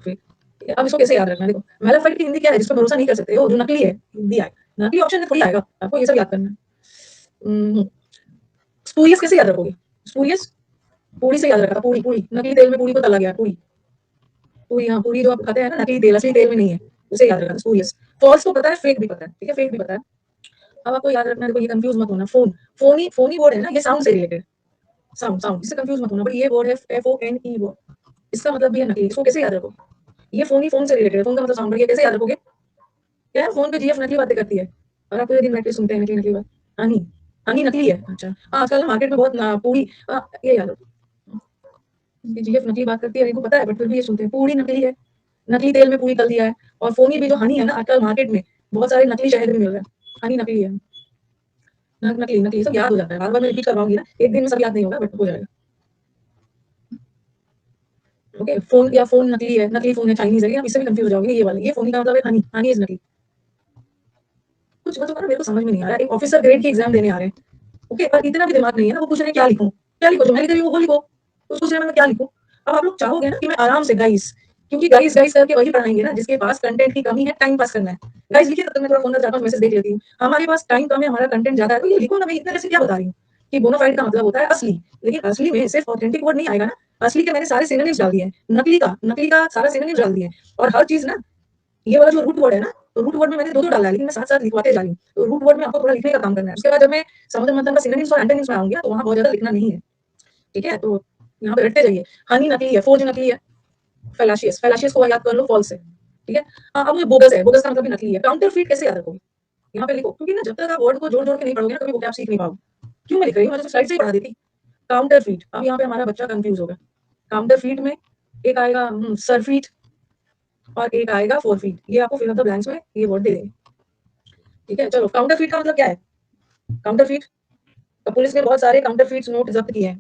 फेक। ठीक है, अब इसको कैसे याद रखना है, देखो मैलाफाइड की हिंदी क्या है, जिस पर भरोसा नहीं कर सकते हो, जो नकली है, हिंदी आए, नकली ऑप्शन में थोड़ी आएगा, आपको ये सब याद करना है। स्पूरियस कैसे याद रखोगे? स्पूरियस, पूरी से याद रखा था, पूरी, पूरी, नकली तेल में पूरी को तला गया, पूरी, पूरी, हाँ पूरी जो आप खाते हैं ना, नकली तेल, असली तेल में नहीं है, उसे याद रखा था, स्पूरियस। फॉल्स तो पता है, फेक भी पता है, ठीक है, फेक भी पता है। अब आपको याद रखना है, देखो ये कंफ्यूज मत होना, फोन, फोनी, फोनी वर्ड है ना, ये साउंड से रिलेटेड, साउंड, साउंड, इससे कंफ्यूज मत होना, बट ये वर्ड है FONE वर्ड, इसका मतलब भी है नकली, इसको कैसे याद रखो? ये फोनी, फोन से रिलेटेड है, फोन का मतलब साउंड, ये कैसे याद रखोगे? क्या है, फोन पे GF नकली बातें करती है, और आप पूरे दिन बैठ के सुनते हैं नकली नकली बात। हनी, हनी नकली है, अच्छा हाँ, आजकल मार्केट में बहुत पूरी, ये याद रखो, GF नकली बात करती है, इनको पता है, बट फिर भी ये सुनते हैं, पूरी नकली है, नकली तेल में पूरी तल दिया है। और फोनी भी जो हनी है ना, आजकल मार्केट में बहुत सारे नकली शहद भी मिल रहे हैं, हनी नकली है, नकली नकली सब याद हो जाता है, बार बार मैं रिपीट करवाऊंगी ना, एक दिन में सब याद नहीं होगा, बट हो जाएगा। ओके, फोन या फोन नकली है, नकली फोन है, चाइनीज है, आप इससे भी कंफ्यूज हो जाओगे। ये वाला, ये फोन का मतलब है हनी, हनी इज नकली। कुछ बच्चों का ना मेरे को समझ में नहीं आ रहा है, एक ऑफिसर ग्रेड की एग्जाम देने आ रहे हैं, ओके, पर इतना भी दिमाग नहीं है ना, वो पूछ रहे हैं क्या लिखूं, क्या लिखो, जो मैं लिख रही हूँ वो लिखो, तो सोच रहे हैं मैं क्या लिखूं। अब आप लोग चाहोगे ना कि मैं आराम से गाइस, क्योंकि गाइस गाइस करके वही पढ़ाएंगे ना जिसके पास कंटेंट की कमी है, टाइम पास करना है। गाइस लिखिए, तब तक मैं थोड़ा फोन का 4-5 मैसेज देख लेती हूँ। हमारे पास टाइम कम है, हमारा कंटेंट ज्यादा है, तो ये लिखो ना, मैं इतना कैसे क्या बता रही हूँ कि बोनाफाइड का मतलब होता है असली, लेकिन असली में सिर्फ ऑथेंटिक वर्ड नहीं आएगा ना, असली के मैंने सारे सिनोनिम्स डाल दिए हैं, नकली का सारा सिनोनिम्स डाल दिए हैं, और हर चीज ना, ये वाला जो रूट वर्ड है ना, तो रूट वर्ड में मैंने दो डाला है, लेकिन मैं साथ साथ लिखवाते जा रही हूँ, तो रूट वर्ड में आपको थोड़ा लिखने का काम करना है। उसके बाद जब मैं समुद्र मंथन का सिनोनिम्स और एंटोनिम्स में आऊंगी तो वहां बहुत ज्यादा लिखना नहीं है, ठीक है, तो यहाँ पे रटते जाइए। हनी नकली है, फोर्ज नकली है, फैलाशियस फैलाशियस को याद कर लो, फॉल्स है, ठीक है। हाँ, अब मुझे बोगस है, बोगस का मतलब भी नकली है। काउंटरफीट कैसे याद रखोगे, यहाँ पे लिखो, क्योंकि ना जब तक आप वर्ड को जोड़ जोड़ के नहीं पढ़ोगे ना, कभी वोकैब सीख नहीं पाओगे। क्यों मैं लिख रही हूँ, मैं तो स्लाइड से ही पढ़ा देती। काउंटरफीट, अब यहाँ पे हमारा बच्चा कंफ्यूज होगा। काउंटरफीट में एक आएगा सरफीट और एक आएगा फोरफीट, ये आपको फिल इन द ब्लैंक्स में ये वर्ड दे देंगे, ठीक है। चलो, काउंटरफीट का मतलब क्या है। काउंटरफीट, तो पुलिस ने बहुत सारे काउंटरफीट नोट जब्त किए हैं।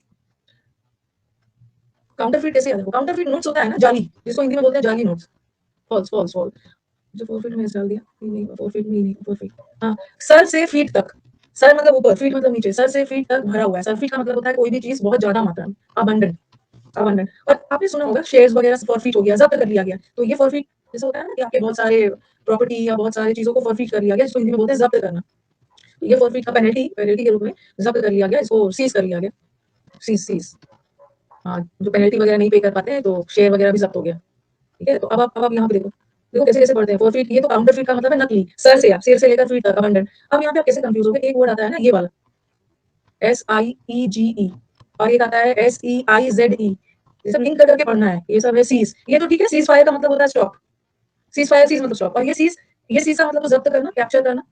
काउंटरफीट कैसे याद रखो, काउंटरफीट नोट्स होता है ना जाली, जिसको हिंदी में बोलते हैं जाली नोट्स। फॉल्स फॉल्स फॉल्स, जो फोरफीट में डाल दिया, नहीं फोरफीट नहीं, फोरफीट। हाँ, सर से फीट तक, सर मतलब ऊपर, फीट मतलब नीचे, सर से फीट तक भरा हुआ है। सर फीट का मतलब होता है कोई भी चीज बहुत ज्यादा मात्रा में, अबंडेंट, अबंडेंट। और आपने सुना होगा शेयर्स वगैरह से फॉरफीट हो गया, जब्त कर लिया गया, तो ये फॉरफीट जैसे होता है ना कि आपके बहुत सारे प्रॉपर्टी या बहुत सारी चीजों को फॉरफीट कर लिया गया, जिसको हिंदी में बोलते हैं जब्त करना। तो ये फॉरफीट का पेनल्टी पेनल्टी के रूप में जब्त कर लिया गया, इसको सीज कर लिया गया, सीज सीज। हाँ, जो पेनल्टी वगैरह नहीं पे कर पाते हैं तो शेयर वगैरह भी जब्त हो गया, ठीक है। तो अब आप यहाँ पे देखो, देखो कैसे कैसे पढ़ते हैं फोरफीट, ये तो काउंटर फीट का मतलब है नकली, सर से आप सिर से लेकर फीट तक अबंडेंट। अब यहाँ पे आप कैसे कंफ्यूज हो गए, एक वर्ड आता है ना ये वाला SIEGE, और एक आता है SEIZE, ये सब लिंक कर करके पढ़ना है, ये सब है सीज, ये तो ठीक है, सीज फायर का मतलब होता है स्टॉप, सीज फायर सीज मतलब स्टॉप, और ये सीज का मतलब तो जब्त करना, कैप्चर करना।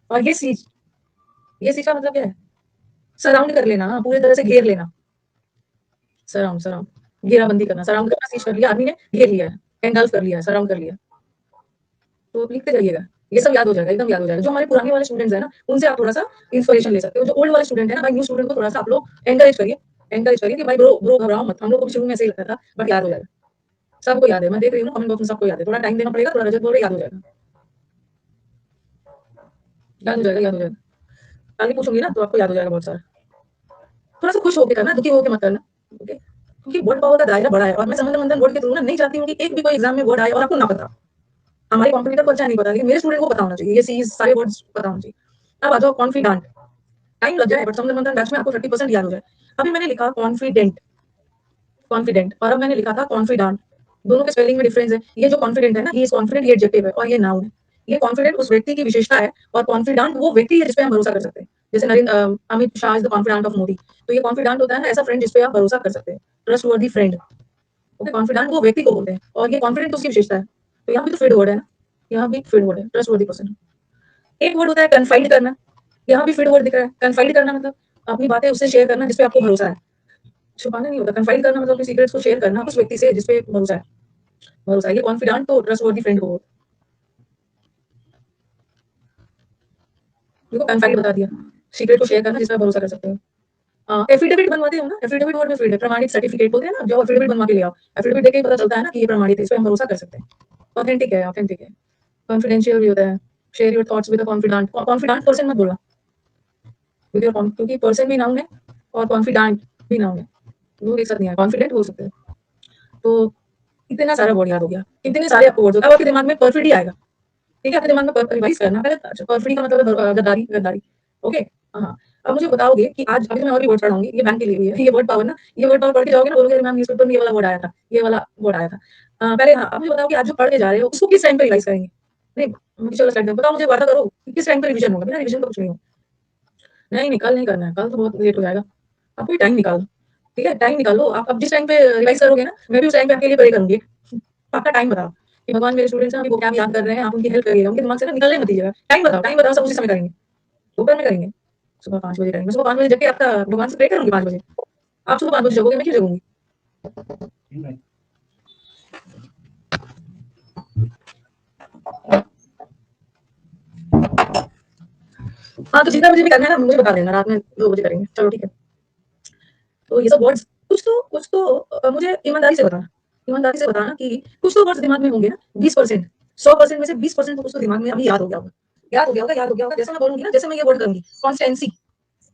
और ये सीज का मतलब क्या है, सराउंड कर लेना, पूरी तरह से घेर लेना, सराउंड सराउंड घेराबंदी करना, सराउंड करना, सीज कर लिया आदमी ने, घेर लिया है, एंगल्फ कर लिया है, सराउंड कर लिया। तो लिखते जाइएगा, ये सब याद हो जाएगा, एकदम याद हो जाएगा। जो हमारे पुराने वाले स्टूडेंट्स हैं ना, उनसे आप थोड़ा सा इंस्पिरेशन ले सकते हो। जो ओल्ड वाले स्टूडेंट है ना भाई, न्यू स्टूडेंट को थोड़ा सा आप लोग एनकरेज करिए कि भाई ब्रो ब्रो घबराओ मत, हम लोग को भी शुरू में ऐसे ही लगता था, बट याद हो जाएगा, सबको याद है, मैं देख रही हूँ कमेंट बॉक्स में सबको याद है, थोड़ा टाइम देना पड़ेगा, थोड़ा रजत बोल रहे याद हो जाएगा, याद हो जाएगा, याद हो जाएगा। आगे पूछूंगी ना तो आपको याद हो जाएगा बहुत सारा। थोड़ा सा खुश होकर करना, दुखी होकर मत करना, ओके, क्योंकि वर्ड पावर का दायरा बड़ा है, और मैं समंदर मंथन बोर्ड के थ्रू ना नहीं चाहती हूँ कि एक भी कोई एग्जाम में वर्ड आए और आपको ना पता। हमारे कॉम्पिटिटर को अच्छा नहीं पता, लेकिन मेरे स्टूडेंट को पता होना चाहिए, ये सीज सारे वर्ड्स पता होना चाहिए। अब आ जाओ कॉन्फिडेंट, टाइम लग जाए बट समुद्र मंथन बैच में आपको 30% याद हो जाए। अभी मैंने लिखा कॉन्फिडेंट, कॉन्फिडेंट, और अब मैंने लिखा था कॉन्फिडेंट, दोनों के स्पेलिंग में डिफरेंस है। ये जो कॉन्फिडेंट है ना, ये इज कॉन्फिडेंट, ये एडजेक्टिव है और ये नाउन है। ये कॉन्फिडेंट उस व्यक्ति की विशेषता है, और कॉन्फिडेंट वो व्यक्ति है जिसपे हम भरोसा कर सकते हैं। जैसे Narendra Amit Shah is the confident of Modi, तो ये कॉन्फिडेंट होता है ना ऐसा फ्रेंड जिसपे आप भरोसा कर सकते हैं, ट्रस्ट वर्दी फ्रेंड। ओके, कॉन्फिडेंट वो व्यक्ति को बोलते हैं, और ये कॉन्फिडेंट उसकी विशेषता है। तो यहाँ भी तो फीड वर्ड है ना, यहाँ भी फीड वर्ड है, ट्रस्ट वर्दी पर्सन। एक वर्ड होता है कन्फाइड करना, यहाँ भी फीड वर्ड दिख रहा है। कन्फाइड करना मतलब अपनी बातें उससे शेयर करना जिसपे आपको भरोसा है, छुपाना नहीं होता। कन्फाइड करना मतलब अपने सीक्रेट्स को शेयर करना उस व्यक्ति से जिसपे भरोसा है, भरोसा है। ये कॉन्फिडेंट तो ट्रस्टवर्दी फ्रेंड को, देखो कन्फाइड बता दिया, सीक्रेट को शेयर करना जिसपे आप भरोसा कर सकते हो। एफिडेविट बनवाते हो ना, एफिडेविट वर्ड में फील्ड है, प्रमाणित सर्टिफिकेट बोलते हैं ना, जो एफिडेविट बनवा के ले आओ, एफिडेविट देके ही पता चलता है ना कि ये प्रमाणित है, इस पे हम भरोसा कर सकते हैं, ऑथेंटिक है, ऑथेंटिक है। कॉन्फिडेंशियल भी होता है, share your thoughts with a confident, confident person मत बोलना, क्योंकि पर्सन भी नाउन है और कॉन्फिडेंट भी नाउन है, वो एक साथ नहीं है, कॉन्फिडेंट हो सकते हैं। तो इतना सारा वर्ड याद हो गया, इतने सारे आपको वर्ड, अब आपके दिमाग में परफिड ही आएगा, ठीक है, अपने दिमाग में रिवाइज करना पहले। परफिडी का मतलब है गद्दारी, गद्दारी, ओके। हाँ, अब मुझे बताओगे कि आज अभी तो मैं और भी वर्ड पढ़ाऊंगी, ये बैंक के लिए भी है, ये वर्ड पावर ना, ये वर्ड पावर पढ़ के जाओगे ना, बोलोगे मैम न्यूज़पेपर में ये वाला वर्ड आया था, ये वाला वर्ड आया था। पहले हाँ, अब मुझे बताओ कि आज जो पढ़ के जा रहे हो उसको किस टाइम पे रिवाइज करेंगे। नहीं, चलो स्टार्ट बताओ, मुझे वादा करो कि किस टाइम पे रिवीजन होगा, बिना रिवीजन का कुछ नहीं हो। नहीं नहीं, कल नहीं करना है, कल तो बहुत लेट हो जाएगा, आप कोई टाइम निकालो, ठीक है, टाइम निकालो आप। अब जिस टाइम पे रिवाइज करोगे ना, मैं भी उस टाइम पे आपके लिए प्रे करूंगी, पक्का टाइम बताओ कि भगवान मेरे स्टूडेंट्स हैं, अभी वो क्या याद कर रहे हैं, आप उनकी हेल्प करिएगा, उनके दिमाग से ना निकलने मत दीजिएगा। टाइम बताओ, सब उसी समय करेंगे, दोपहर में करेंगे, सुबह 5 बजे करेंगे, सुबह 5 बजे जब आपका भगवान से प्रे करूंगी 5 बजे, आप सुबह 5 बजे जगोगे, मैं क्यों जगूंगी। हाँ, तो जितना मुझे भी करना है ना मुझे बता देना, रात में 2 बजे करेंगे। चलो ठीक है। तो ये सब वर्ड्स कुछ तो मुझे ईमानदारी से बताना कि कुछ तो वर्ड्स दिमाग में होंगे ना, 20%, 100% में से 20% तो कुछ तो दिमाग में अभी याद हो गया होगा। जैसे मैं बोलूँगी ना, जैसे मैं ये वर्ड करूँगी, कांस्टेंसी,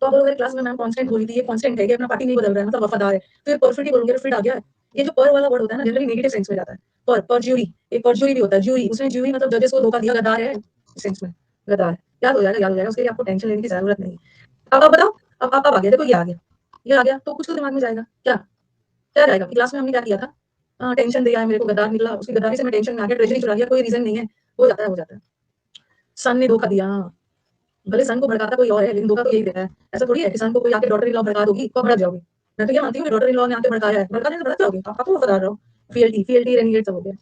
तो आप बोलोगे क्लास में मैम कांस्टेंट बोली थी, ये कांस्टेंट है, ये अपना पार्टी नहीं बदल रहा है, मतलब वफादार है। तो ये परफिट ही बोलूँगी, फिट आ गया है। ये जो पर वाला वर्ड होता है ना, जनरली नेगेटिव सेंस में जाता है। परज्यूरी, एक परज्यूरी भी होता है, ज्यूरी, उसमें ज्यूरी मतलब जजेस को धोखा दिया, गद्दार है, इस सेंस में, गद्दार। याद हो जाएगा, उसके लिए आपको टेंशन लेने की ज़रूरत नहीं। अब बताओ, अब आ गया, देखो ये आ गया, तो कुछ तो दिमाग में जाएगा, क्या? क्या जाएगा कि क्लास में हमने क्या किया था? टेंशन दिया है मेरे को, गद्दार निकला, उसकी गद्दारी से मैं टेंशन में आ गया, ट्रेजरी चुरा लिया, कोई रीज़न नहीं है, हो जाता है। सन ने धोखा दिया, भले सन को भड़काता कोई और है, लेकिन धोखा तो यही देता है। ऐसा थोड़ी है कि सन को कोई आके डॉटर इन लॉ भड़का दोगी, तो भड़क जाओगे। मैं तो ये मानती हूँ कि डॉटर इन लॉ ने आके भड़काया है, भड़काने से भड़क जाओगे, आप तो वफादार रहो। फीएलटी रेनिगेट सब हो गया।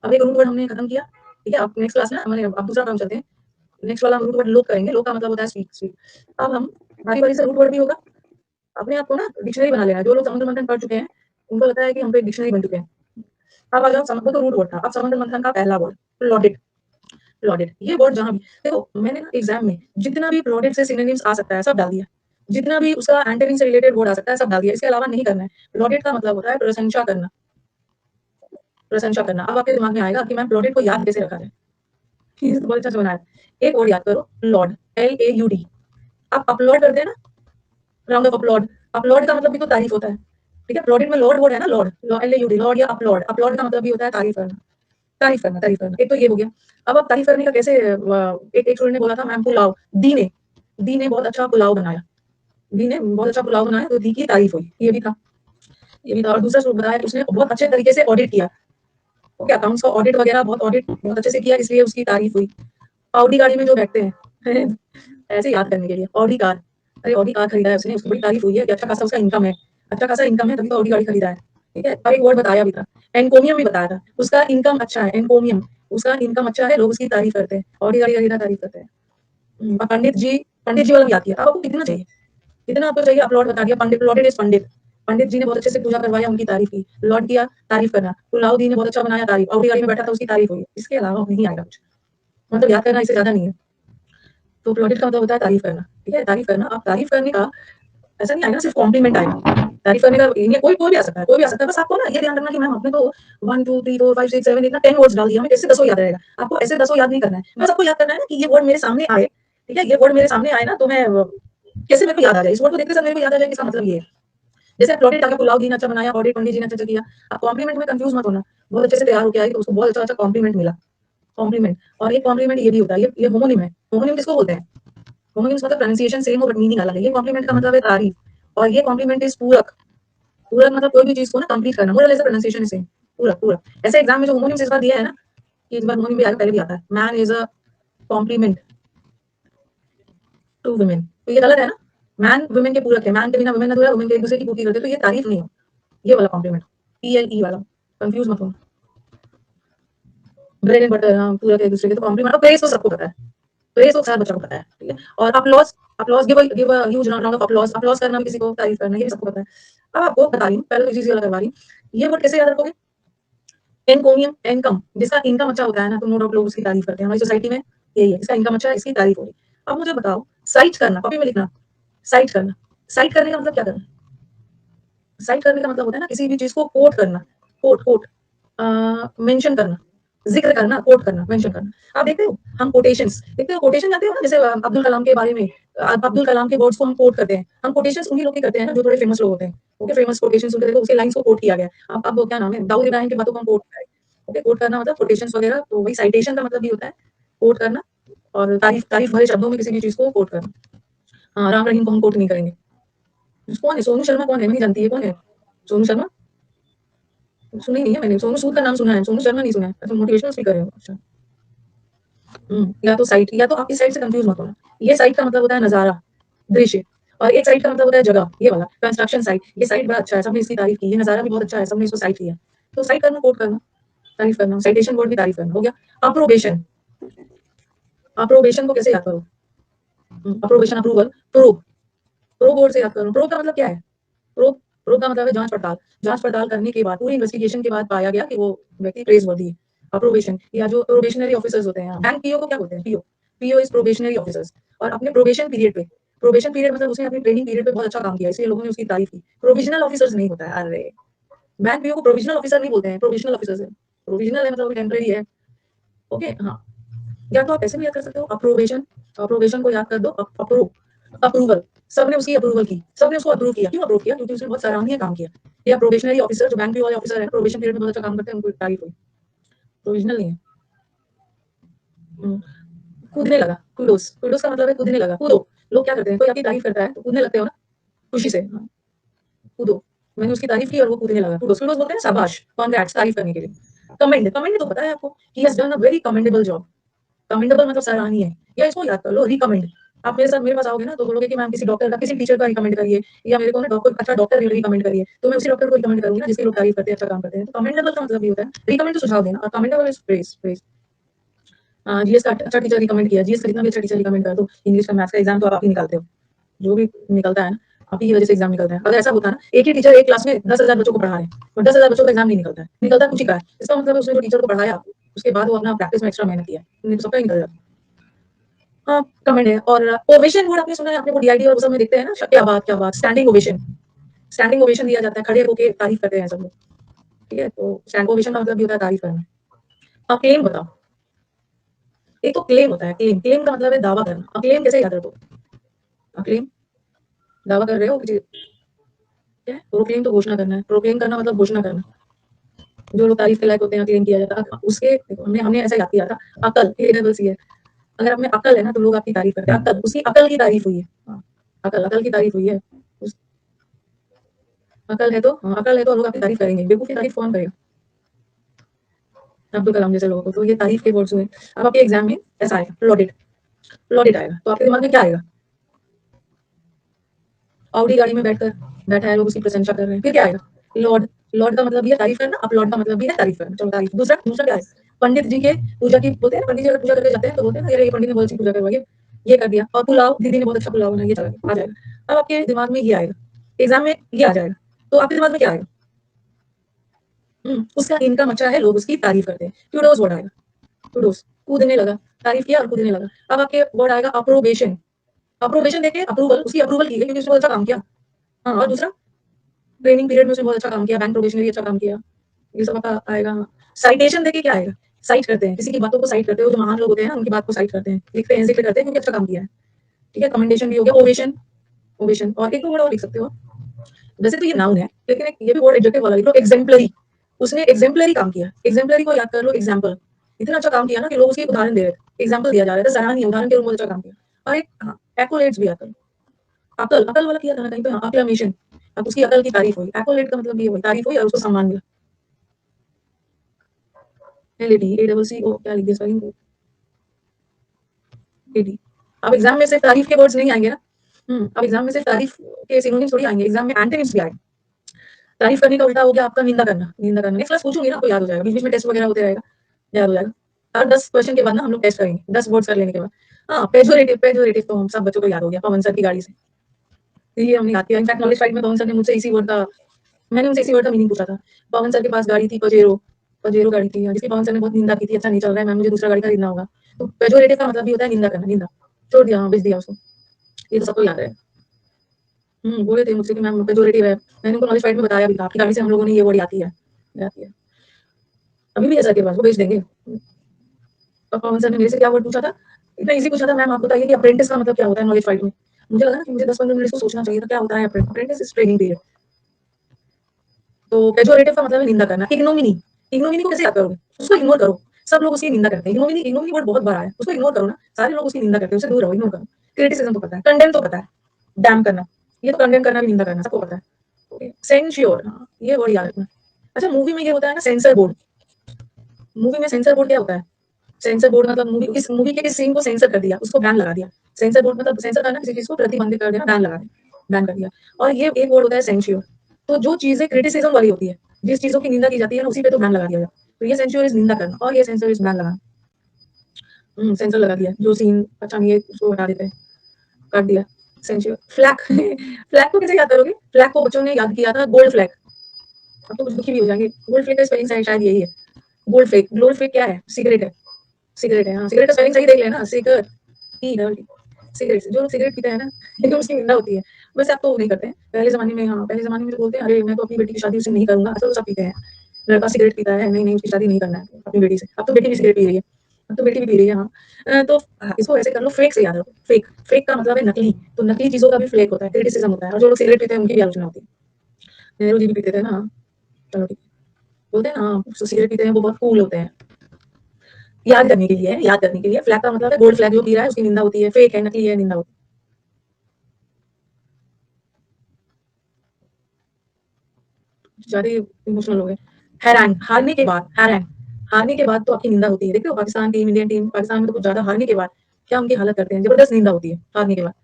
अब एक रूट वर्ड हमने खत्म किया, ठीक है? अब नेक्स्ट क्लास में हमारे अब दूसरा काम चलते हैं। नेक्स्ट वाला हम रूट वर्ड लोक करेंगे, लोक का मतलब होता है स्वीट, स्वीट। अब हम बारी-बारी से रूट वर्ड भी होगा, अपने आप को ना डिक्शनरी बना लेना है। जो लोग समुद्र मंथन पढ़ चुके हैं, उनको लगता है कि हम तो एक डिक्शनरी बन चुके हैं। अब आ जाओ, वो तो रूट वर्ड था, अब समुद्र मंथन का पहला वर्ड, प्लॉटेड। प्लॉटेड, ये वर्ड जहाँ भी देखो, मैंने ना एग्जाम में जितना भी प्लॉटेड से सिनोनिम्स आ सकता है सब डाल दिया, जितना भी उसका एंटोनिम से रिलेटेड वर्ड आ सकता है सब डाल दिया, इसके अलावा नहीं करना है। प्लॉटेड का मतलब होता है प्रशंसा करना, प्रशंसा करना। अब आपके दिमाग में आएगा कि मैम प्लॉटेड को याद कैसे रखा जाए। ये तो बहुत अच्छा बनाया। एक वर्ड याद करो, लॉर्ड, LAUD। आप अपलोड करते हैं ना, राउंड ऑफ अपलोड, अपलोड का मतलब भी तो तारीफ होता है, ठीक है? प्लॉटेड में लॉर्ड वर्ड है ना, लॉर्ड, LAUD, लॉर्ड या अपलोड, अपलोड का मतलब भी होता है तारीफ करना, तारीफ करना, तारीफ करना। एक तो ये हो गया। अब आप तारीफ करने का कैसे, एक स्टूडेंट ने बोला था मैम पुलाव, दी ने बहुत अच्छा पुलाव बनाया, दी ने बहुत अच्छा पुलाव बनाया, तो दी की तारीफ हुई, ये भी था। और दूसरा स्टूडेंट बताया कि उसने बहुत अच्छे तरीके से ऑडिट किया, ओके, अकाउंट्स का ऑडिट वगैरह ऑडिट बहुत अच्छे से किया, इसलिए उसकी तारीफ हुई। ऑडी गाड़ी में जो बैठते हैं ऐसे याद करने के लिए, ऑडी कार, अरे ऑडी कार खरीदा है उसने, उसकी बड़ी तारीफ हुई है कि अच्छा खासा उसका इनकम है, अच्छा खासा इनकम है तभी तो ऑडी गाड़ी खरीदा है, ठीक है? और एक वर्ड बताया भी था, एनकोमियम भी बताया था, उसका इनकम अच्छा है, एनकोमियम, उसका इनकम अच्छा है, लोग उसकी तारीफ करते हैं, ऑडी गाड़ी खरीदा, तारीफ करते हैं। और पंडित जी वाला भी याद किया। अब आपको कितना चाहिए, कितना आपको चाहिए, अपलोड बता दिया, पंडित, प्लॉटेड इज पंडित, पंडित जी ने बहुत अच्छे से पूजा करवाया, उनकी तारीफ की, लॉर्ड किया, तारीफ करना, पुलाव दी ने बहुत अच्छा बनाया, तारीफ, ऑडी गाड़ी में बैठा था, उसकी तारीफ हुई, इसके अलावा नहीं आएगा कुछ, मतलब याद करना इससे ज्यादा नहीं है। तो प्लॉटेड का मतलब होता है तारीफ करना, ठीक है? तारीफ करना, आप तारीफ करने का ऐसा नहीं आएगा सिर्फ कॉम्प्लीमेंट आएगा, तारीफ करने का ये कोई कोई भी आ सकता है, कोई भी आ सकता है। बस आपको ना ये ध्यान रखना कि मैम आपने तो 1 2 3 4 5 6 7 इतना 10 वर्ड्स डाल दिया, हमें कैसे 10 याद रहेगा? आपको ऐसे 10 याद नहीं करना है, बस आपको याद करना है ना कि ये वर्ड मेरे सामने आए, ठीक है? ये वर्ड मेरे सामने आए ना, तो मैं कैसे मेरे को याद आ जाए, इस वर्ड को देखते साथ मेरे को याद आ जाए, इसका मतलब ये है। जैसे प्लॉटेड का पुलाव दी ने अच्छा बनाया, ऑडिट पंडित जी ने अच्छा किया, आप कॉम्प्लीमेंट में कंफ्यूज मत होना, बहुत अच्छे से तैयार होके आई तो उसको बहुत अच्छा अच्छा कॉम्प्लीमेंट मिला, कॉम्प्लीमेंट। और एक कॉम्प्लीमेंट ये भी होता है, ये होमोनिम है, होमोनिम किसको बोलते हैं? होमोनिम्स मतलब प्रोनाउंसिएशन सेम हो बट मीनिंग अलग है। ये कॉम्प्लीमेंट का मतलब है तारीफ, और ये कॉम्प्लीमेंट इज पूरक, पूरक मतलब कोई भी चीज को ना कंप्लीट करना, more less pronunciation is same, पूरक, पूरक। ऐसे एग्जाम में जो होमोनिम्स इस बार दिया है ना, कि इस बार होमोनिम भी आएगा, पहले भी आता है, man is a complement to women, तो ये गलत है ना, मैन वुमेन के पूरक है, मैन के बिना वुमेन अधूरा, वुमेन के एक दूसरे की पूर्ति करते, तो ये तारीफ नहीं हो, ये वाला कॉम्प्लीमेंट, PLE वाला, कंफ्यूज मत हो। ब्रेड एंड बटर, हाँ, पूरक है एक दूसरे के, तो कॉम्प्लीमेंट। और प्रेज तो सबको पता है, प्रेज तो सारे बच्चों को पता है, ठीक है? और applause, applause give a huge round of applause, applause करना भी किसी को तारीफ करना, ये भी सबको पता है। अब आपको बता रही हूँ, पहले तो इसी वाला करवा रही हूँ, ये वर्ड कैसे याद रखोगे? एनकोमियम, इनकम, जिसका इनकम अच्छा होता है ना, तो नो डाउट लोग उसकी तारीफ करते हैं, हमारी सोसाइटी में यही है, इसका इनकम अच्छा है, इसकी तारीफ हो रही। अब मुझे बताओ, साइट करना, कॉपी में लिखना, साइट करना, साइट करने का मतलब क्या करना? साइट करने का मतलब होता है ना किसी भी चीज को कोट करना, कोट कोट, मेंशन करना, जिक्र करना, कोट करना, मेंशन करना। आप देखते हो, हम कोटेशंस देखते हो, कोटेशन जानते हो ना, जैसे अब्दुल कलाम के बारे में, अब्दुल कलाम के वर्ड्स को हम कोट करते हैं, हम कोटेशंस उन्हीं लोग के करते हैं ना जो थोड़े फेमस लोग होते हैं, ओके? फेमस कोटेशंस उनके देखो, उसके लाइंस को कोट किया गया है। अब वो क्या नाम है, दाऊद इब्राहिम की बातों को हम कोट करें, ओके? कोट करना मतलब कोटेशंस वगैरह, तो वही साइटेशन का मतलब भी होता है, कोट करना, और तारीफ, तारीफ भरे शब्दों में किसी भी चीज को कोट करना। हाँ, राम रहीम को हम कोट नहीं करेंगे। कौन है सोनू शर्मा, कौन है, मैं नहीं जानती है, कौन है सोनू शर्मा? सुनी नहीं है मैंने, सोनू सूद का नाम सुना है, सोनू शर्मा नहीं सुना है। अच्छा, मोटिवेशनल स्पीकर है वो, अच्छा। या तो साइट, या तो आप इस साइड से कंफ्यूज मत होना, ये साइट का मतलब होता है नजारा, दृश्य, और एक साइट का मतलब होता है जगह, ये वाला कंस्ट्रक्शन साइट, ये साइट बड़ा अच्छा है, सबने इसकी तारीफ की, ये नजारा भी बहुत अच्छा है, सबने इसको साइट किया, तो साइट करना, कोट करना, तारीफ करना, साइटेशन वर्ड भी तारीफ करना हो गया। अप्रोबेशन, अप्रोबेशन को कैसे याद करो? Approbation, approval, probe, probe word से याद करो। प्रोब का मतलब क्या है? प्रोब, प्रोब का मतलब है जांच पड़ताल, जांच पड़ताल करने के बाद, पूरी इन्वेस्टिगेशन के बाद पाया गया कि वो व्यक्ति प्रेज वर्दी है, अप्रोबेशन, या जो प्रोबेशनरी ऑफिसर्स होते हैं, बैंक पीओ को क्या बोलते हैं? PO, PO is probationary officers. और अपने प्रोबेशन पीरियड मतलब उसने अपनी ट्रेनिंग पीरियड पे बहुत अच्छा काम किया, इसलिए लोगों ने उसकी तारीफ की। प्रोविजनल ऑफिसर्स नहीं होता है, अरे बैंक पीओ को प्रोविजनल ऑफिसर नहीं बोलते हैं, प्रोविजनल ऑफिसर्स है। प्रोविजनल है मतलब टेम्परेरी है। ओके, हाँ, या तो आप ऐसे भी याद कर सकते हो, अप्रोबेशन, अप्रोबेशन को याद कर दो, अप्रूवल, सबने उसकी अप्रूवल की, सबने उसको अप्रूव किया। क्यों अप्रूव किया? क्योंकि उसने बहुत सराहनीय काम किया। या प्रोबेशनरी ऑफिसर, जो बैंक पीओ वाले ऑफिसर है, प्रोबेशन पीरियड में बहुत अच्छा काम करते हैं, उनको तारीफ हुई। प्रोविजनल नहीं है। हम्म, कूदने लगा, कूडोस, कूडोस का मतलब है कूदने लगा, कूदो। लोग क्या करते हैं, कोई आपकी तारीफ करता है तो कूदने लगते हो ना, खुशी से। हाँ, कूदो, मैंने उसकी तारीफ की और वो कूदने लगा, कूडोस, कूडोस बोलते हैं ना, शाबाश, कांग्रेट्स, तारीफ करने के लिए। कमेंड, कमेंड तो पता है आपको, he has done a very commendable job. Commendable मतलब सराहनीय है, या इसको याद कर लो, रिकमेंड। आप मेरे साथ मेरे पास आओगे ना तो बोलोगे कि मैम किसी डॉक्टर का, किसी टीचर का रिकमेंड करिए, या मेरे को ना डॉक्टर, अच्छा डॉक्टर रिकमेंड करिए, तो मैं उसी डॉक्टर को रिकमेंड करूंगी ना जिसके लोग तारीफ करते हैं, अच्छा काम करते हैं। तो कमेंडेबल का मतलब ये होता है, रिकमेंड तो सुझाव देना, और commendable is praise, praise. GS का अच्छा टीचर रिकमेंड किया, जीएस का जितना भी अच्छा टीचर रिकमेंड कर दो, इंग्लिश का, मैथ्स का एग्जाम तो आप ही निकालते हो, जो भी निकलता है ना, आप ही की वजह से एग्जाम निकलता है। अगर ऐसा होता है ना, एक ही टीचर एक क्लास में 10,000 बच्चों को पढ़ा रहे हैं और 10,000 बच्चों का एग्जाम नहीं निकलता है, निकलता कुछ ही का है, इसका मतलब है उसने जो टीचर को पढ़ाया उसके बाद वो अपना प्रैक्टिस में एक्स्ट्रा मेहनत किया, नहीं तो सबका ही निकल जाता। हाँ, कमेंट है। और ओवेशन वर्ड आपने सुना है, आपने वो डीआईडी और वो सब में देखते हैं ना, क्या बात, क्या बात, स्टैंडिंग ओवेशन, स्टैंडिंग ओवेशन दिया जाता है, खड़े होकर तारीफ करते हैं सब लोग। ठीक है, तो स्टैंड ओवेशन का मतलब ये होता है तारीफ करना। आप क्लेम बताओ। एक तो क्लेम होता है, क्लेम, क्लेम का मतलब है दावा करना। क्लेम कैसे याद रखो? क्लेम, दावा कर रहे हो कि क्या है? प्रोक्लेम तो घोषणा करना है, प्रोक्लेम करना मतलब घोषणा करना। जो लोग तारीफ के लायक होते हैं, क्लेम किया जाता है उसके। देखो, हमने हमने ऐसा याद किया था, अकल, एडेबल सी है। अगर आप में अकल है ना तो लोग आपकी तारीफ करते हैं, अकल, उसकी अकल की तारीफ हुई है। हाँ, अकल, अकल की तारीफ हुई है। उस अकल है तो, हाँ, अकल है तो लोग आपकी तारीफ करेंगे, बेवकूफ की तारीफ कौन करेगा? अब्दुल कलाम जैसे लोगों को। तो ये तारीफ के वर्ड्स हुए। अब आपके एग्जाम में ऐसा आएगा, लॉडेड, लॉडेड आएगा, तो आपके दिमाग में क्या आएगा? ऑडी गाड़ी में बैठा है, लोग उसकी प्रशंसा कर रहे हैं, फिर क्या आएगा? लॉर्ड, लॉर्ड का मतलब भी है तारीफ करना, अपलॉर्ड का मतलब भी है तारीफ करना। चलो, तारीफ। दूसरा, दूसरा क्या है? पंडित जी के पूजा की, बोलते हैं ना, पंडित जी अगर पूजा करके जाते हैं तो बोलते हैं ना, ये पंडित ने बहुत अच्छी पूजा करवाई है, ये कर दिया। और पुलाव, दीदी ने बहुत अच्छा पुलाव बनाया, ये चला आ जाएगा। अब आपके दिमाग में ये आएगा, एग्जाम में ये आ जाएगा, तो आपके दिमाग में क्या आएगा? उसका इनकम अच्छा है, लोग उसकी तारीफ करते हैं, क्यूडोस वर्ड आएगा, क्यूडोस, कूदने लगा, तारीफ किया और कूदने लगा। अब आपके वर्ड आएगा अप्रोबेशन, अप्रोबेशन देके अप्रूवल, उसकी अप्रूवल की गई क्योंकि उसने बहुत अच्छा काम किया। हाँ, और दूसरा, ट्रेनिंग पीरियड में उसने बहुत अच्छा काम किया, बैंक प्रोबेशनरी अच्छा काम किया, ये सब आपका आएगा। साइटेशन देके क्या आएगा? साइट करते हैं, किसी की बातों को साइट करते हो, जो महान लोग होते हैं ना उनकी बात को साइट करते हैं, लिखते हैं, जिक्र करते हैं क्योंकि अच्छा काम किया है। ठीक है, कमेंडेशन भी हो गया, ओवेशन, ओवेशन। और एक दो वर्ड और लिख सकते हो, वैसे तो ये नाउन है लेकिन एक ये भी वर्ड एडजेक्टिव वाला लिख लो, एग्जेम्पलरी, उसने एग्जेम्पलरी काम किया, एग्जेम्पलरी को याद कर लो, एग्जाम्पल, इतना अच्छा काम किया ना कि लोग उसकी उदाहरण दे रहे थे, एग्जाम्पल दिया जा रहा था, सराहनीय, उदाहरण के रूप में अच्छा काम किया। और एक, हाँ, एक्कोलेट्स भी याद कर लो, अकल, अकल वाला किया था ना कहीं पे, अक्लेमेशन, अब उसकी अकल की तारीफ हुई, एक्कोलेट का मतलब ये हुई, तारीफ हुई और उसको सम्मान मिला। एलईडी, ए डबल सी ओ, क्या लिख दिया सॉरी, एडी। अब एग्जाम में सिर्फ तारीफ के वर्ड्स नहीं आएंगे ना। अब एग्जाम में सिर्फ तारीफ के सिनोनिम्स थोड़ी आएंगे, एग्जाम में एंटोनिम्स भी आएंगे। तारीफ करने का उल्टा हो गया आपका निंदा करना, निंदा करना। नेक्स्ट क्लास पूछूंगी ना, आपको याद हो जाएगा, बीच बीच में टेस्ट वगैरह होते रहेगा, याद हो जाएगा। हर 10 क्वेश्चन के बाद ना हम लोग टेस्ट करेंगे, 10 वर्ड्स कर लेने के बाद। हाँ, पेजोरेटिव, पेजोरेटिव तो हम सब बच्चों को याद हो गया, पवन सर की गाड़ी से, तो ये हमने याद किया। इनफैक्ट नॉलेज फाइट में पवन सर ने मुझसे इसी वर्ड का, मैंने उनसे इसी वर्ड का मीनिंग पूछा था। पवन सर के पास गाड़ी थी पजेरो, पजेरो गाड़ी थी, जिसकी पवन सर ने बहुत निंदा की थी, अच्छा नहीं चल रहा है मैम, मुझे दूसरा गाड़ी खरीदना होगा। तो पेजोरेटिव का मतलब भी होता है निंदा करना, निंदा। छोड़ दिया, हाँ, बेच दिया उसको, ये तो सबको याद है। बोले थे मुझसे कि मैम पेजोरेटिव है, मैंने उनको नॉलेज फाइट में बताया भी था, आपकी गाड़ी से हम लोगों ने ये वर्ड आती है, आती है। अभी भी है सर के पास, वो बेच देंगे। और पवन सर ने मेरे से क्या वर्ड पूछा था, इतना इजी पूछा था, मैम आप बताइए कि अप्रेंटिस का मतलब क्या होता है नॉलेज फाइट में। मुझे लगा ना कि मुझे 10-15 मिनट इसको सोचना चाहिए था, क्या होता है अप्रेंटिस, इज ट्रेनिंग पीरियड। तो पेजोरेटिव का मतलब है निंदा करना। इग्नोमिनी, इग्नोमिनी को कैसे याद करोगे? उसको इग्नोर करो, सब लोग उसकी निंदा करते हैं, इग्नोमिनी, इग्नोमिनी वर्ड बहुत बड़ा है, उसको इग्नोर करो ना, सारे लोग उसकी निंदा करते हैं, उससे दूर रहो, इग्नोर करो। क्रिटिसिज्म तो पता है, कंडेम तो पता है, डैम करना, ये तो कंडेम करना भी निंदा करना सबको पता है। ओके, सेंश्योर, हाँ, ये वर्ड याद रखना। अच्छा, मूवी में ये होता है ना सेंसर बोर्ड, मूवी में सेंसर बोर्ड क्या होता है? सेंसर बोर्ड मतलब मूवी, इस मूवी के किस सीन को सेंसर कर दिया, उसको बैन लगा दिया। सेंसर बोर्ड मतलब सेंसर करना, किसी चीज को प्रतिबंधित कर देना, बैन लगा देना, बैन कर दिया। और ये एक वर्ड होता है सेंश्योर, तो जो चीजें क्रिटिसिज्म वाली होती है, जिस चीजों की निंदा की जाती है ना, उसी पे तो बैन लगा दिया जाता है। तो ये सेंश्योर इज निंदा करना और ये सेंसर इज बैन लगाना। सेंसर लगा दिया, जो सीन अच्छा नहीं है उसको हटा देते हैं, कर दिया, सेंश्योर। फ्लैग, फ्लैग को कैसे याद करोगे? फ्लैग को बच्चों ने याद किया था गोल्ड फ्लैग, अब तो कुछ दुखी भी हो जाएंगे, गोल्ड फ्लैग का स्पेलिंग शायद यही है, गोल्ड फेक क्या है? सिगरेट है, सिगरेट है। हाँ, सिगरेट का स्पेलिंग सही देख लेना, सिगर ई डबल टी, सिगरेट। जो लोग सिगरेट पीते हैं ना, लेकिन उसकी निंदा होती है। वैसे अब तो नहीं करते हैं, पहले ज़माने में हाँ, पहले ज़माने में तो बोलते हैं, "अरे! मैं तो अपनी बेटी की शादी उससे नहीं करूँगा।" आजकल तो सब पीते हैं। लड़का सिगरेट पीता है, नहीं, नहीं उसकी शादी नहीं करना है अपनी बेटी से। अब तो बेटी भी सिगरेट पी रही है, अब तो बेटी भी पी रही है, हाँ। तो इसको ऐसे कर लो, फेक से याद रखो, फेक। फेक का मतलब है नकली, तो नकली चीज़ों का भी फेक होता है, क्रिटिसिज़्म होता है और जो लोग सिगरेट पीते हैं, उनकी भी आलोचना होती है। नेहरू जी भी पीते थे ना, हाँ, चलो ठीक है। बोलते हैं ना हाँ, जो सिगरेट पीते हैं, वो बहुत कूल होते हैं। याद करने के लिए है, याद करने के लिए। फ्लैग का मतलब है गोल्ड फ्लैग जो पी रहा है उसकी निंदा होती है, फेक है, नकली है, निंदा होती है। ज़्यादा इमोशनल हो गए। हैरान, हारने के बाद, हैरान, हारने के बाद तो आपकी निंदा होती है। देखते हो Pakistan team, Indian team, Pakistan में तो कुछ ज़्यादा हारने के बाद क्या उनकी हालत करते हैं, जबरदस्त निंदा होती है हारने के बाद।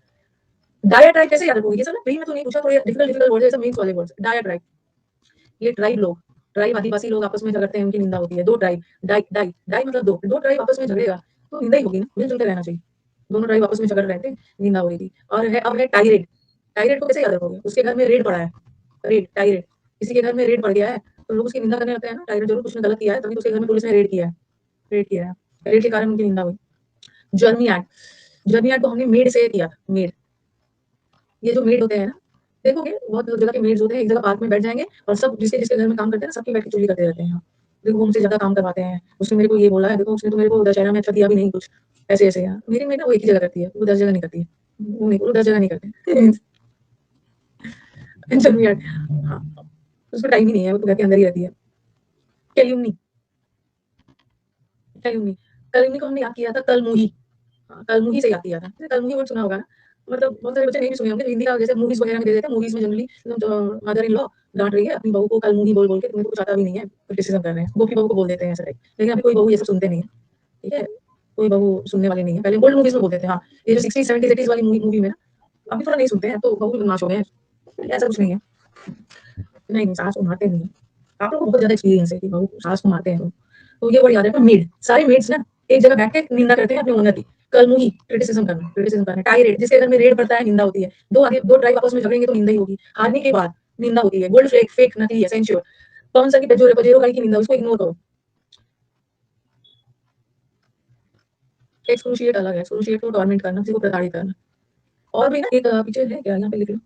डायाट्राइब कैसे याद रखोगे? ये सब ना प्री में तो नहीं पूछा, थोड़े डिफिकल्ट डिफिकल्ट वर्ड है, सब मीन्स वाले वर्ड्स। डायाट्राइब, ये ट्राइब लोग, ट्राइब आदिवासी लोग आपस में झगड़ते हैं, उनकी निंदा होती है। दो ट्राइब, डाई डाई डाई मतलब दो, दो ट्राइब आपस में झगड़ेगा तो निंदा ही होगी ना, मिलजुल कर रहना चाहिए। दोनों ट्राइब आपस में झगड़ रहे थे, निंदा हो रही थी। और है अब है टाइरेड, टाइरेड को कैसे याद रखोगे? उसके घर में रेड पड़ा है, रेड, टाइरेड, किसी के घर में रेड पड़ गया है तो लोग उसकी निंदा करने लगते हैं ना, टाइरेड जरूर कुछ ने गलत किया है, तभी तो उसके घर में पुलिस ने रेड किया है, रेड किया है, रेड के कारण उनकी निंदा हुई। जर्मी एड, जर्मी एड को हमने मेड से किया था, मेड। ये जो मेड होते हैं ना, देखोगे बहुत जगह के मेड्स होते हैं, एक जगह पार्क में बैठ जाएंगे और सब जिसके जिसके घर में काम करते हैं ना, सबकी बैठ के चुगली करते रहते हैं। हाँ, देखो वो मुझसे ज्यादा काम करवाते हैं, उसने मेरे को ये बोला है, देखो उसने तो मेरे को दशहरा में अच्छा दिया भी नहीं कुछ, ऐसे ऐसे। यहाँ मेरी मेड ना वो एक ही जगह करती है, वो 10 जगह नहीं करती है, वो नहीं, वो 10 जगह नहीं करते। जर्मी एड, हाँ, उसको टाइम ही नहीं है, वो तो घर के अंदर ही रहती है। कैल्यूमनी, कैल्यूमनी, कैल्यूमनी को हमने याद किया था कल मुही। हाँ, कल मुही से याद किया था। कल मुही वर्ड सुना होगा ना, मतलब बहुत सारे बच्चे नहीं भी सुने होंगे, हिंदी का जैसे मूवीज वगैरह में दे देते हैं, मूवीज में जनरली मदर इन लॉ डांट रही है अपनी बहू को, कल मुही बोल बोल के, तुम्हें तो कुछ आता भी नहीं है, क्रिटिसिज्म कर रहे हैं, गोपी बहू को बोल देते हैं ऐसा टाइप। लेकिन अभी कोई बहू ये सब सुनते नहीं है, ठीक है, कोई बहू सुनने वाले नहीं है। पहले ओल्ड मूवीज में बोलते थे, हाँ, ये जो 60s 70s 80s वाली मूवी में ना, अभी थोड़ा नहीं सुनते हैं, तो बहू भी बदमाश हो गए हैं, ऐसा कुछ नहीं है। नहीं, नहीं, सास को मारते नहीं है। आप लोगों को बहुत ज्यादा एक्सपीरियंस है कि बहू सास को मारते हैं तो ये वर्ड याद रखना, मेड। सारे मेड्स ना एक जगह बैठ के निंदा करते हैं अपने ओनर की। कलमुही, क्रिटिसिज्म करना। टाइरेड, जिसके घर में रेड पड़ता है, निंदा होती है। दो ट्राइब आपस में झगड़ेंगे तो निंदा ही होगी। हारने के बाद निंदा होती है। गोल्ड फ्लेक, फेक, नकली है, सेंश्योर। कौन सा की पजेरो, पजेरो गाड़ी की निंदा, उसको इग्नोर करो। एक्सक्रूशिएट अलग है, एक्सक्रूशिएट को टॉर्मेंट करना, किसी को प्रताड़ित करना। और भी ना एक पीछे है क्या, यहाँ पे लिख लो।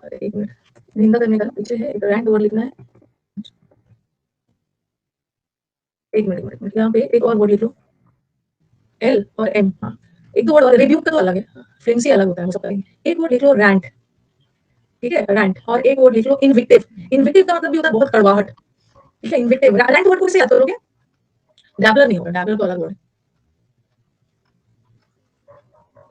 अरे एक मिनट, निंदा करने का ना पीछे है एक रैंक वर्ड लिखना है। एक मिनट, एक मिनट, एक मिनट, यहाँ पे एक और वर्ड लिख लो, एल और एम। हाँ, एक दो वर्ड और, रिव्यू का तो अलग है, फ्लेंसी अलग होता है, वो सब करेंगे। एक वर्ड लिख लो रैंट, ठीक है, रैंट। और एक वर्ड लिख लो इन्विक्टिव। इन्विक्टिव का मतलब भी होता है बहुत कड़वाहट, ठीक है, इन्विक्टिव। रैंट वर्ड को कैसे याद करोगे? डैबलर नहीं होगा, डैबलर तो अलग वर्ड है।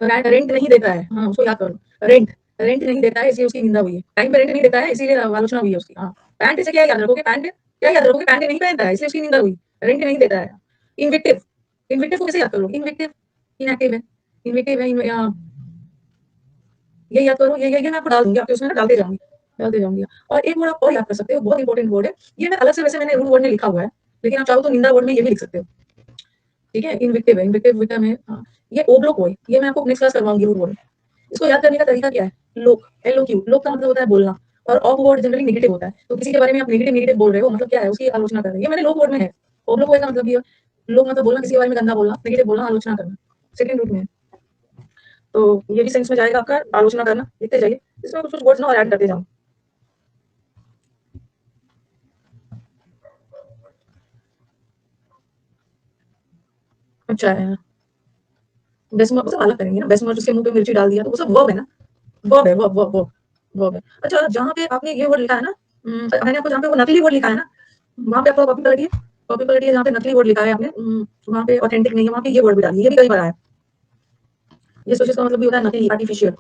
रैंट, रेंट नहीं देता है, हाँ उसको याद करो, रेंट, रेंट नहीं देता है इसलिए उसकी निंदा हुई है। टाइम पे रेंट नहीं देता है इसीलिए आलोचना हुई है उसकी। हाँ, पैंट से क्या याद रखोगे, पैंट क्या याद रखोगे, पैंट नहीं पहनता है इसलिए उसकी निंदा हुई। रेंट नहीं देता है। इन्विक्टिव, इन्विक्टिव को कैसे याद करोगे? इन्विक्टिव इनएक्टिव है, इन्विक्टिव है, ये याद करो, ये मैं आपको डाल दूंगी, आपके उसमें ना डालते जाऊंगी, डालते जाऊंगी। और एक वर्ड आप और याद कर सकते हो, बहुत इंपॉर्टेंट वर्ड है ये। मैं अलग से, वैसे मैंने रूट वर्ड में लिखा हुआ है, लेकिन आप चाहो तो निंदा वर्ड में ये भी लिख सकते हो, ठीक है। इन्विक्टिव है, इन्विक्टिव विक्टिम है, हाँ। ये ओब्लोक वर्ड, ये मैं आपको नेक्स्ट क्लास करवाऊंगी रूट वर्ड। इसको याद करने का तरीका क्या है? लोक, एलओक्यू, लोक का मतलब होता है बोलना। और ऑफ वर्ड जनरली नेगेटिव होता है, तो किसी के बारे में आप नेगेटिव नेगेटिव बोल रहे हो, मतलब क्या है, उसकी आलोचना कर रहे हो। ये मैंने लोक वर्ड में है। ओब्लोक वर्ड का मतलब ये लोक मतलब बोलना, किसी के बारे में गंदा बोलना, नेगेटिव बोलना, आलोचना करना, सेकंड रूट में है। तो ये भी सेंस में जाएगा आपका, आलोचना करना। लिखते जाइए, इसमें कुछ कुछ वर्ड्स ना और ऐड करते जाओ। अच्छा है, बेसमर वो सब अलग करेंगे ना, बेसमर जिसके मुंह पे मिर्ची डाल दिया तो वो सब वर्ब है ना, वर्ब है, वर्ब वर्ब वर्ब वर्ब है। अच्छा, जहाँ पे आपने ये वर्ड लिखा है ना, मैंने आपको जहाँ पे वो नकली वर्ड लिखा है ना, वहाँ पे आपको कॉपी पलटिए, कॉपी पलटिए, जहाँ पे नकली वर्ड लिखा है आपने, वहाँ पे ऑथेंटिक नहीं है, वहाँ पे ये वर्ड भी डालिए। ये भी कई बार आया है। ये सोचिए, इसका मतलब भी होता है नकली, आर्टिफिशियल,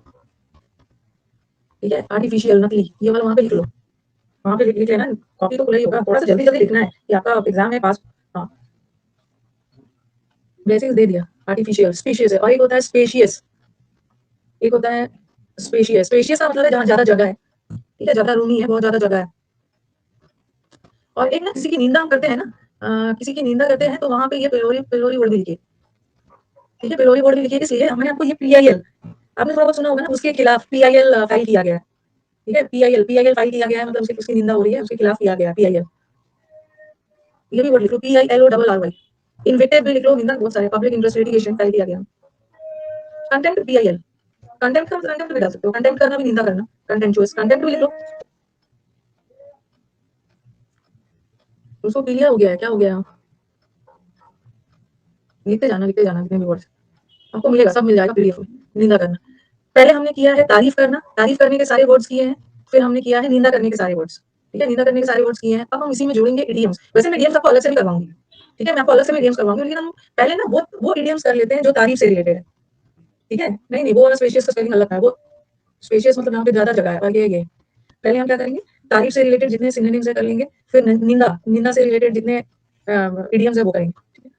ठीक है, आर्टिफिशियल, नकली, ये वाला वहाँ पे लिख लो। वहाँ पे लिख लेना, कॉपी तो खुला ही होगा, थोड़ा सा जल्दी जल्दी लिखना है कि आपका एग्जाम है पास। हाँ, बेसिक्स दे दिया। आर्टिफिशियल, स्पीशियस है, और एक होता है स्पेशियस, एक होता है स्पेशियस। स्पेशियस का मतलब है जहाँ ज्यादा जगह है, ठीक है, ज्यादा रूमी है, बहुत ज्यादा जगह है। और एक ना किसी की निंदा हम करते हैं ना, किसी की निंदा करते हैं तो वहां पे ये पेलोरी, पेलोरी वर्ड भी लिखिए, ठीक है, पेलोरी वर्ड भी लिखिए। इसलिए मैंने आपको ये पीआईएल, आपने थोड़ा बहुत सुना होगा ना, उसके खिलाफ पीआईएल फाइल किया गया है, ठीक है, पीआईएल, पीआईएल फाइल किया गया है, मतलब उसकी उसकी निंदा हो रही है, उसके खिलाफ किया गया पीआईएल। ये भी वर्ड लिख लो, PILORRY। इन्वेक्टिव भी लिख लो, निंदा बहुत सारे, पब्लिक इंटरेस्ट लिटिगेशन कर दिया गया। कंटेम्प्ट, PIL, कंटेम्प्ट का कंटेम्प्ट भी डाल सकते हो, कंटेम्प्ट करना भी निंदा करना, कंटेम्पचुअस, कंटेम्प्ट भी लिख लो। उसको क्लियर हो गया है, क्या हो गया? लिखते जाना कितने भी वर्ड्स आपको मिलेगा, सब मिल जाएगा PDF में। निंदा करना, पहले हमने किया है तारीफ करना, तारीफ करने के सारे वर्ड्स किए हैं, फिर हमने किया है निंदा करने के सारे वर्ड्स। ठीक है, निंदा करने के सारे वर्ड्स किए हैं, अब हम इसी में जोड़ेंगे इडियम्स। वैसे मैं इडियम्स आपको अलग से भी करवाऊंगी, ठीक है, मैं आपको अलग से भी इडियम्स करवाऊंगी, लेकिन हम पहले ना वो इडियम्स कर लेते हैं जो तारीफ से रिलेटेड है। ठीक है, नहीं वो वाला स्पेशियस का स्पेलिंग अलग है, वो स्पेशियस मतलब यहाँ पे ज्यादा जगह है, और ये पहले हम क्या करेंगे, तारीफ से रिलेटेड जितने सिनोनिम्स है कर लेंगे, फिर निंदा निंदा से रिलेटेड जितने इडियम्स है वो करेंगे,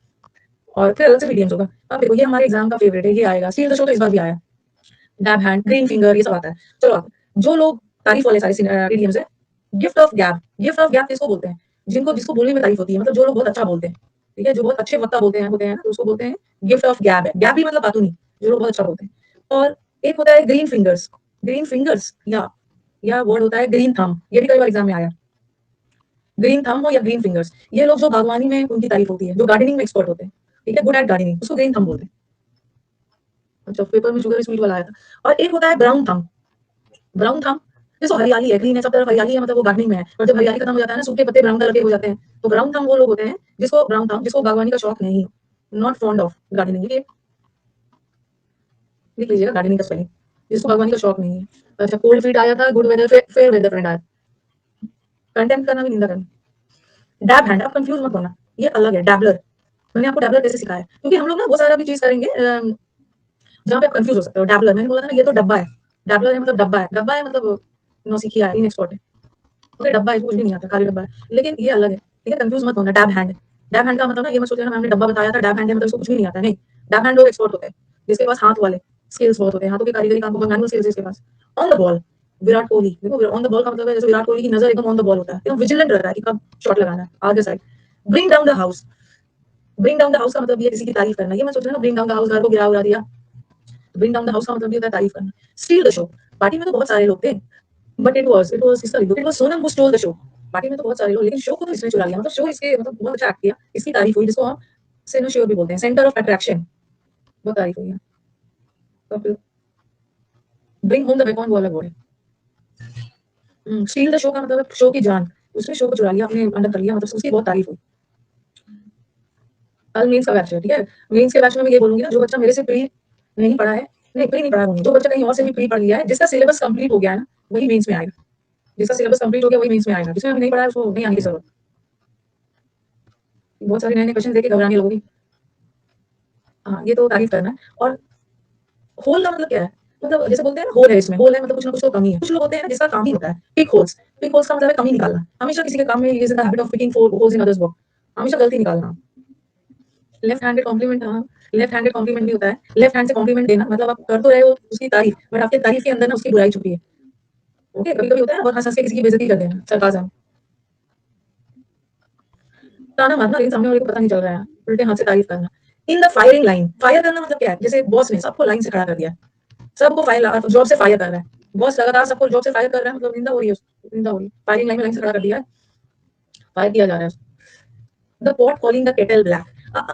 और फिर अलग से इडियम्स होगा। अब देखो ये हमारे एग्जाम का फेवरेट है, ये आएगा, स्टील द शो तो इस बार भी आया, डैब हैंड, ग्रीन फिंगर, ये सब आता है। चलो आप जो लोग तारीफ वाले सारे इडियम्स है, gift of gap, gift of gap किसको बोलते हैं? जिनको जिसको बोलने में तारीफ होती है, मतलब जो लोग बहुत अच्छा बोलते हैं, ठीक है, जो बहुत अच्छे वक्ता होते हैं तो उसको बोलते हैं गिफ्ट ऑफ गैप। है गैप भी मतलब बातूनी, जो लोग बहुत अच्छा बोलते हैं। और एक होता है ग्रीन फिंगर्स, ग्रीन फिंगर्स या वर्ड होता है ग्रीन थंब, ये भी कई बार एग्जाम में आया, ग्रीन थंब हो या ग्रीन फिंगर्स, ये लोग जो बागवानी में उनकी तारीफ होती है, जो गार्डनिंग में एक्सपर्ट होते हैं, ठीक है, गुड एट गार्डनिंग, उसको ग्रीन थंब बोलते हैं। अच्छा, पेपर में शुगर स्वीट वाला आया था। और एक होता है ब्राउन थंब, ब्राउन थंब जैसे हरियाली है, ग्रीन है, सब तरफ हरियाली है, मतलब वो गार्डनिंग में है, और जब हरियाली खत्म हो जाता है ना, सूखे पत्ते ब्राउन कलर के हो जाते हैं, तो ब्राउन थंब वो लोग होते हैं जिसको ब्राउन थंब, जिसको बागवानी का शौक नहीं, नॉट फॉन्ड ऑफ गार्डनिंग, ये लिख लीजिएगा गार्डनिंग का स्पेलिंग, जिसको बागवानी का शौक नहीं है। अच्छा, कोल्ड फीट आया था, good weather, fair weather friend आया, कंटेम्प्ट करना भी निंदा करना। डैब हैंड, अब कंफ्यूज मत होना, ये अलग है डैबलर, मैंने आपको डैबलर कैसे सिखाया, क्योंकि हम लोग ना वो सारा भी चीज करेंगे जहाँ पे आप कंफ्यूज हो सकते हो। डैबलर मैंने बोला था ना, ये तो डब्बा है, डैबलर है मतलब डब्बा है, डब्बा है मतलब नौसिखिया है, इनएक्सपर्ट है, ओके, डब्बा है, इसको कुछ भी नहीं आता, खाली डब्बा है, लेकिन ये अलग है, ठीक है, कंफ्यूज मत होना। डैब हैंड, डैब हैंड का मतलब ना ये मत सोचना मैंने डब्बा बताया था, डैब हैंड है मतलब इसको कुछ भी नहीं आता, नहीं, डैब हैंड लोग एक्सपर्ट होते हैं, जिसके पास हाथ वाले स्किल्स बहुत होते हैं, हाथों की कारीगरी काम बहुत मैनुअल स्किल्स इसके पास। On the ball, Virat Kohli, देखो ऑन द बॉल का मतलब है जैसे विराट कोहली की नजर एकदम ऑन द बॉल होता है, एकदम विजिलेंट रहता है कि कब शॉट लगाना है आगे side. Bring down the house, bring down the house का मतलब ये किसी की तारीफ करना, ये मत सोचना ना ब्रिंग डाउन द हाउस, घर को गिरा उड़ा दिया, ब्रिंग डाउन द हाउस का मतलब ये होता है तारीफ करना। स्टील द शो, पार्टी में तो बहुत सारे लोग थे, बट इट वाज किसका, it was Sonam who stole the show, party में तो बहुत सारे लोग, लेकिन शो को तो इसने चुरा लिया, मतलब शो इसके मतलब बहुत अच्छा एक्ट किया, इसकी तारीफ हुई, जिसको हम सिनोशियर भी बोलते हैं, सेंटर ऑफ अट्रैक्शन, बहुत तारीफ हुई है। तो फिर ब्रिंग होम द बेकॉन वो अलग वर्ड है। स्टील द शो का मतलब शो की जान, उसने शो को चुरा लिया, अपने अंडर कर लिया, मतलब उसकी बहुत तारीफ हुई। कल मेंस का बैच है, ठीक है, मेंस के बैच में मैं ये बोलूंगी ना, जो बच्चा मेरे से प्री नहीं पढ़ा है, नहीं प्री नहीं पढ़ा है, जो बच्चा कहीं और से भी प्री पढ़ लिया है, जिसका सिलेबस कंप्लीट हो गया है ना, वही मेंस में आएगा, जिसका सिलेबस कंप्लीट हो गया वही मेंस में आएगा, जिसने अभी नहीं पढ़ा है उसको नहीं आने की जरूरत। बहुत सारे नए नए क्वेश्चन देके घबराने लगोगी। हाँ, ये तो तारीफ करना है। और होल का मतलब क्या है, मतलब जैसे बोलते हैं ना होल है, इसमें होल है मतलब कुछ ना कुछ तो कमी है, कुछ लोग होते हैं जिसका काम ही होता है पिक होल्स, पिक होल्स का मतलब है कमी निकालना, हमेशा किसी के काम में ये the habit of picking four holes in others work, हमेशा गलती निकालना। लेफ्ट हैंडेड कॉम्प्लीमेंट, हाँ, लेफ्ट हैंडेड कॉम्प्लीमेंट भी होता है, लेफ्ट हैंड से कॉम्प्लीमेंट देना मतलब आप कर तो रहे हो उसकी तारीफ, बट आपके तारीफ के अंदर ना उसकी बुराई छुपी है, ओके, कभी कभी होता है ना, बहुत हंस हंस के किसी की बेइज्जती कर देना, सरकाज़म। ताना मारना लेकिन सामने वाले को पता नहीं चल रहा है, उल्टे हाथ से तारीफ करना। In the firing line, fire करना मतलब क्या है, जैसे बॉस ने सबको लाइन से खड़ा कर दिया, सबको फायर जॉब से फायर कर रहा है, बॉस लगातार सबको जॉब से फायर कर रहा है, मतलब निंदा हो रही है, निंदा हो रही है, फायरिंग लाइन में लाइन से खड़ा कर दिया है, फायर किया जा रहा है। The pot calling the kettle black,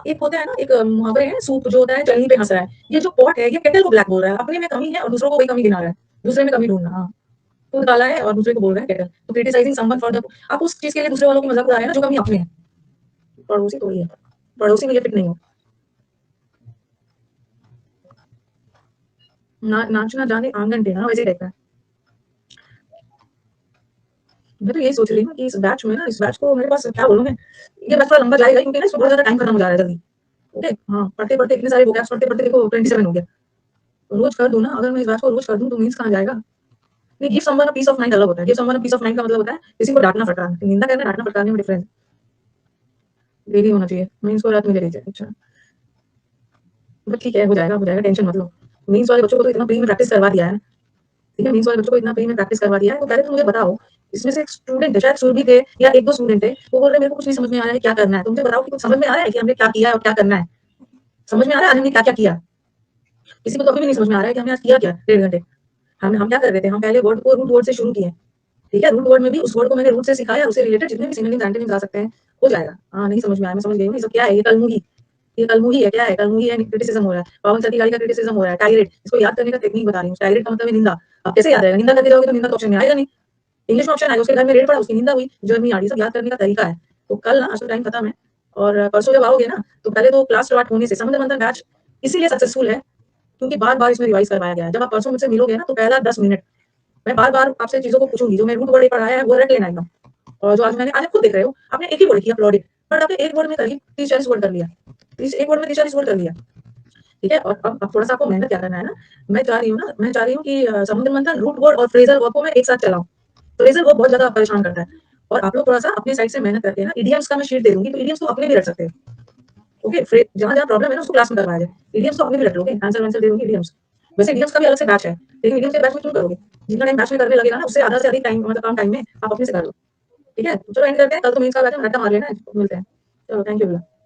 एक होता है ना, एक मुहावरे है, सूप जो होता है चलनी पे हंस रहा है, ये जो पॉट है ये केटल को ब्लैक बोल रहा है, अपने में कमी है और दूसरों को वही कमी गिना रहा है, दूसरे में कमी ढूंढना, हाँ, खुद काला है और दूसरे को बोल रहा है केटल, तो क्रिटिसाइजिंग समवन फॉर द, आप उस चीज के लिए दूसरे वालों को मजाक उड़ा रहे हैं ना जो कमी अपने है, पड़ोसी थोड़ी है, पड़ोसी मुझे फिट नहीं हो, नाचना जाने आंगन टेढ़ा, वैसे रहता है। मैं तो यही सोच रही हूँ कि इस बैच में ना, इस बैच को मेरे पास क्या बोलूं मैं, ये बैच थोड़ा लंबा जाएगा क्योंकि ना इसमें बहुत ज्यादा टाइम खत्म हो जा रहा है जल्दी, ओके, हाँ, पढ़ते पढ़ते इतने सारे vocabs पढ़ते पढ़ते देखो 27 हो गया, रोज कर दूं ना, अगर मैं इस बैच को रोज कर दूं तो मीन्स कहाँ जाएगा। नहीं, give someone a piece of mind अलग होता है, give someone a piece of mind का मतलब होता है किसी को डांटना फटकारना, निंदा करना डांटना फटकारने में डिफरेंस, डेली होना चाहिए, मीन्स को रात में ले लीजिए, अच्छा, बट ठीक है, हो जाएगा, टेंशन मत लो। मीन्स वाले बच्चों को तो इतना प्री में प्रैक्टिस करवा दिया है, ठीक है, मीन्स वाले बच्चों को इतना प्री में प्रैक्टिस करवा दिया है, तो पहले तो मुझे बताओ, इसमें से एक स्टूडेंट है, शायद सुरभि थे या एक दो स्टूडेंट थे, वो बोल रहे मेरे को कुछ नहीं समझ में आ रहा है क्या करना है, तो मुझे बताओ कि कुछ समझ में आ रहा है कि हमने क्या किया है और क्या करना है, समझ में आ रहा है आज हमने क्या क्या किया, किसी को तो अभी भी नहीं समझ में आ रहा है कि हमने आज किया क्या 1.5 घंटे, हम क्या कर रहे थे, हम पहले वर्ड को रूट वर्ड से शुरू किए, ठीक है, रूट वर्ड में भी उस वर्ड को मैंने रूट से सिखाया, उससे रिलेटेड जितने भी सिनोनिम्स एंटोनिम्स आ सकते हैं हो जाएगा। हाँ, नहीं समझ में आया, मैं समझ गई हूँ, ये सब क्या है? ये कलमुही है, क्या है? कलमुही है, क्रिटिसिज्म हो रहा है, पवन सर की गाड़ी का क्रिटिसिज्म हो रहा है, टायरेट, इसको याद करने का टेक्निक बता रही हूँ, टायरेट का मतलब है निंदा। अब कैसे याद रहेगा? निंदा करके जाओगे तो निंदा का ऑप्शन में आएगा नहीं। इंग्लिश में ऑप्शन आएगा, उसके घर में रेड पड़ा, उसकी निंदा हुई, जर्मनी आ रही, सब याद करने का तरीका है। तो कल ना, आज तो टाइम खत्म है और परसों जब आओगे ना, तो पहले तो क्लास स्टार्ट होने से समुद्र मंथन बैच इसीलिए सक्सेसफुल है क्योंकि बार-बार इसमें रिवाइज करवाया गया है। जब आप परसों मुझसे मिलोगे ना, तो पहला 10 मिनट मैं बार-बार आपसे चीज़ों को पूछूँगी, जो मैं रूट वर्ड पढ़ाया है, वो रट लेना एकदम। और जो आज आप खुद देख रहे हो, आपने एक ही वर्ड किया अपलॉडेड, बट आपने एक वर्ड में करीब 30-40 वर्ड कर लिया। 30 एक वर्ड में 30-40 वर्ड कर लिया, ठीक है? और अब थोड़ा-सा आपको मेहनत क्या करना है ना, मैं चाह रही हूँ कि समुद्र मंथन रूट वर्ड और फ्रेज़ल वर्ब को मैं एक साथ चलाऊँ। फ्रेज़ल वर्ब बहुत ज़्यादा परेशान करता है और आप लोग थोड़ा-सा अपनी साइड से मेहनत करके ना इडियम्स का मैं शीट दे दूँगी, तो इडियम्स तो अपने भी रट सकते हो। ओके? जहाँ-जहाँ प्रॉब्लम है ना, उसको क्लास में करवाया जाए। इडियम्स तो अपने भी रट लोगे, आंसर-वांसर दे दूँगी इडियम्स। वैसे इडियम्स का भी अलग से बैच है, लेकिन इडियम्स के बैच में क्यों करोगे? जितना टाइम बैच में करने लगेगा ना, उससे आधा से अधिक टाइम मतलब कम टाइम में आप अपने से कर लो। ठीक है? चलो एंड करते हैं, कल तो मेंस का बैच है, रट्टा मार लेना है, मिलते हैं। चलो थैंक यू भैया।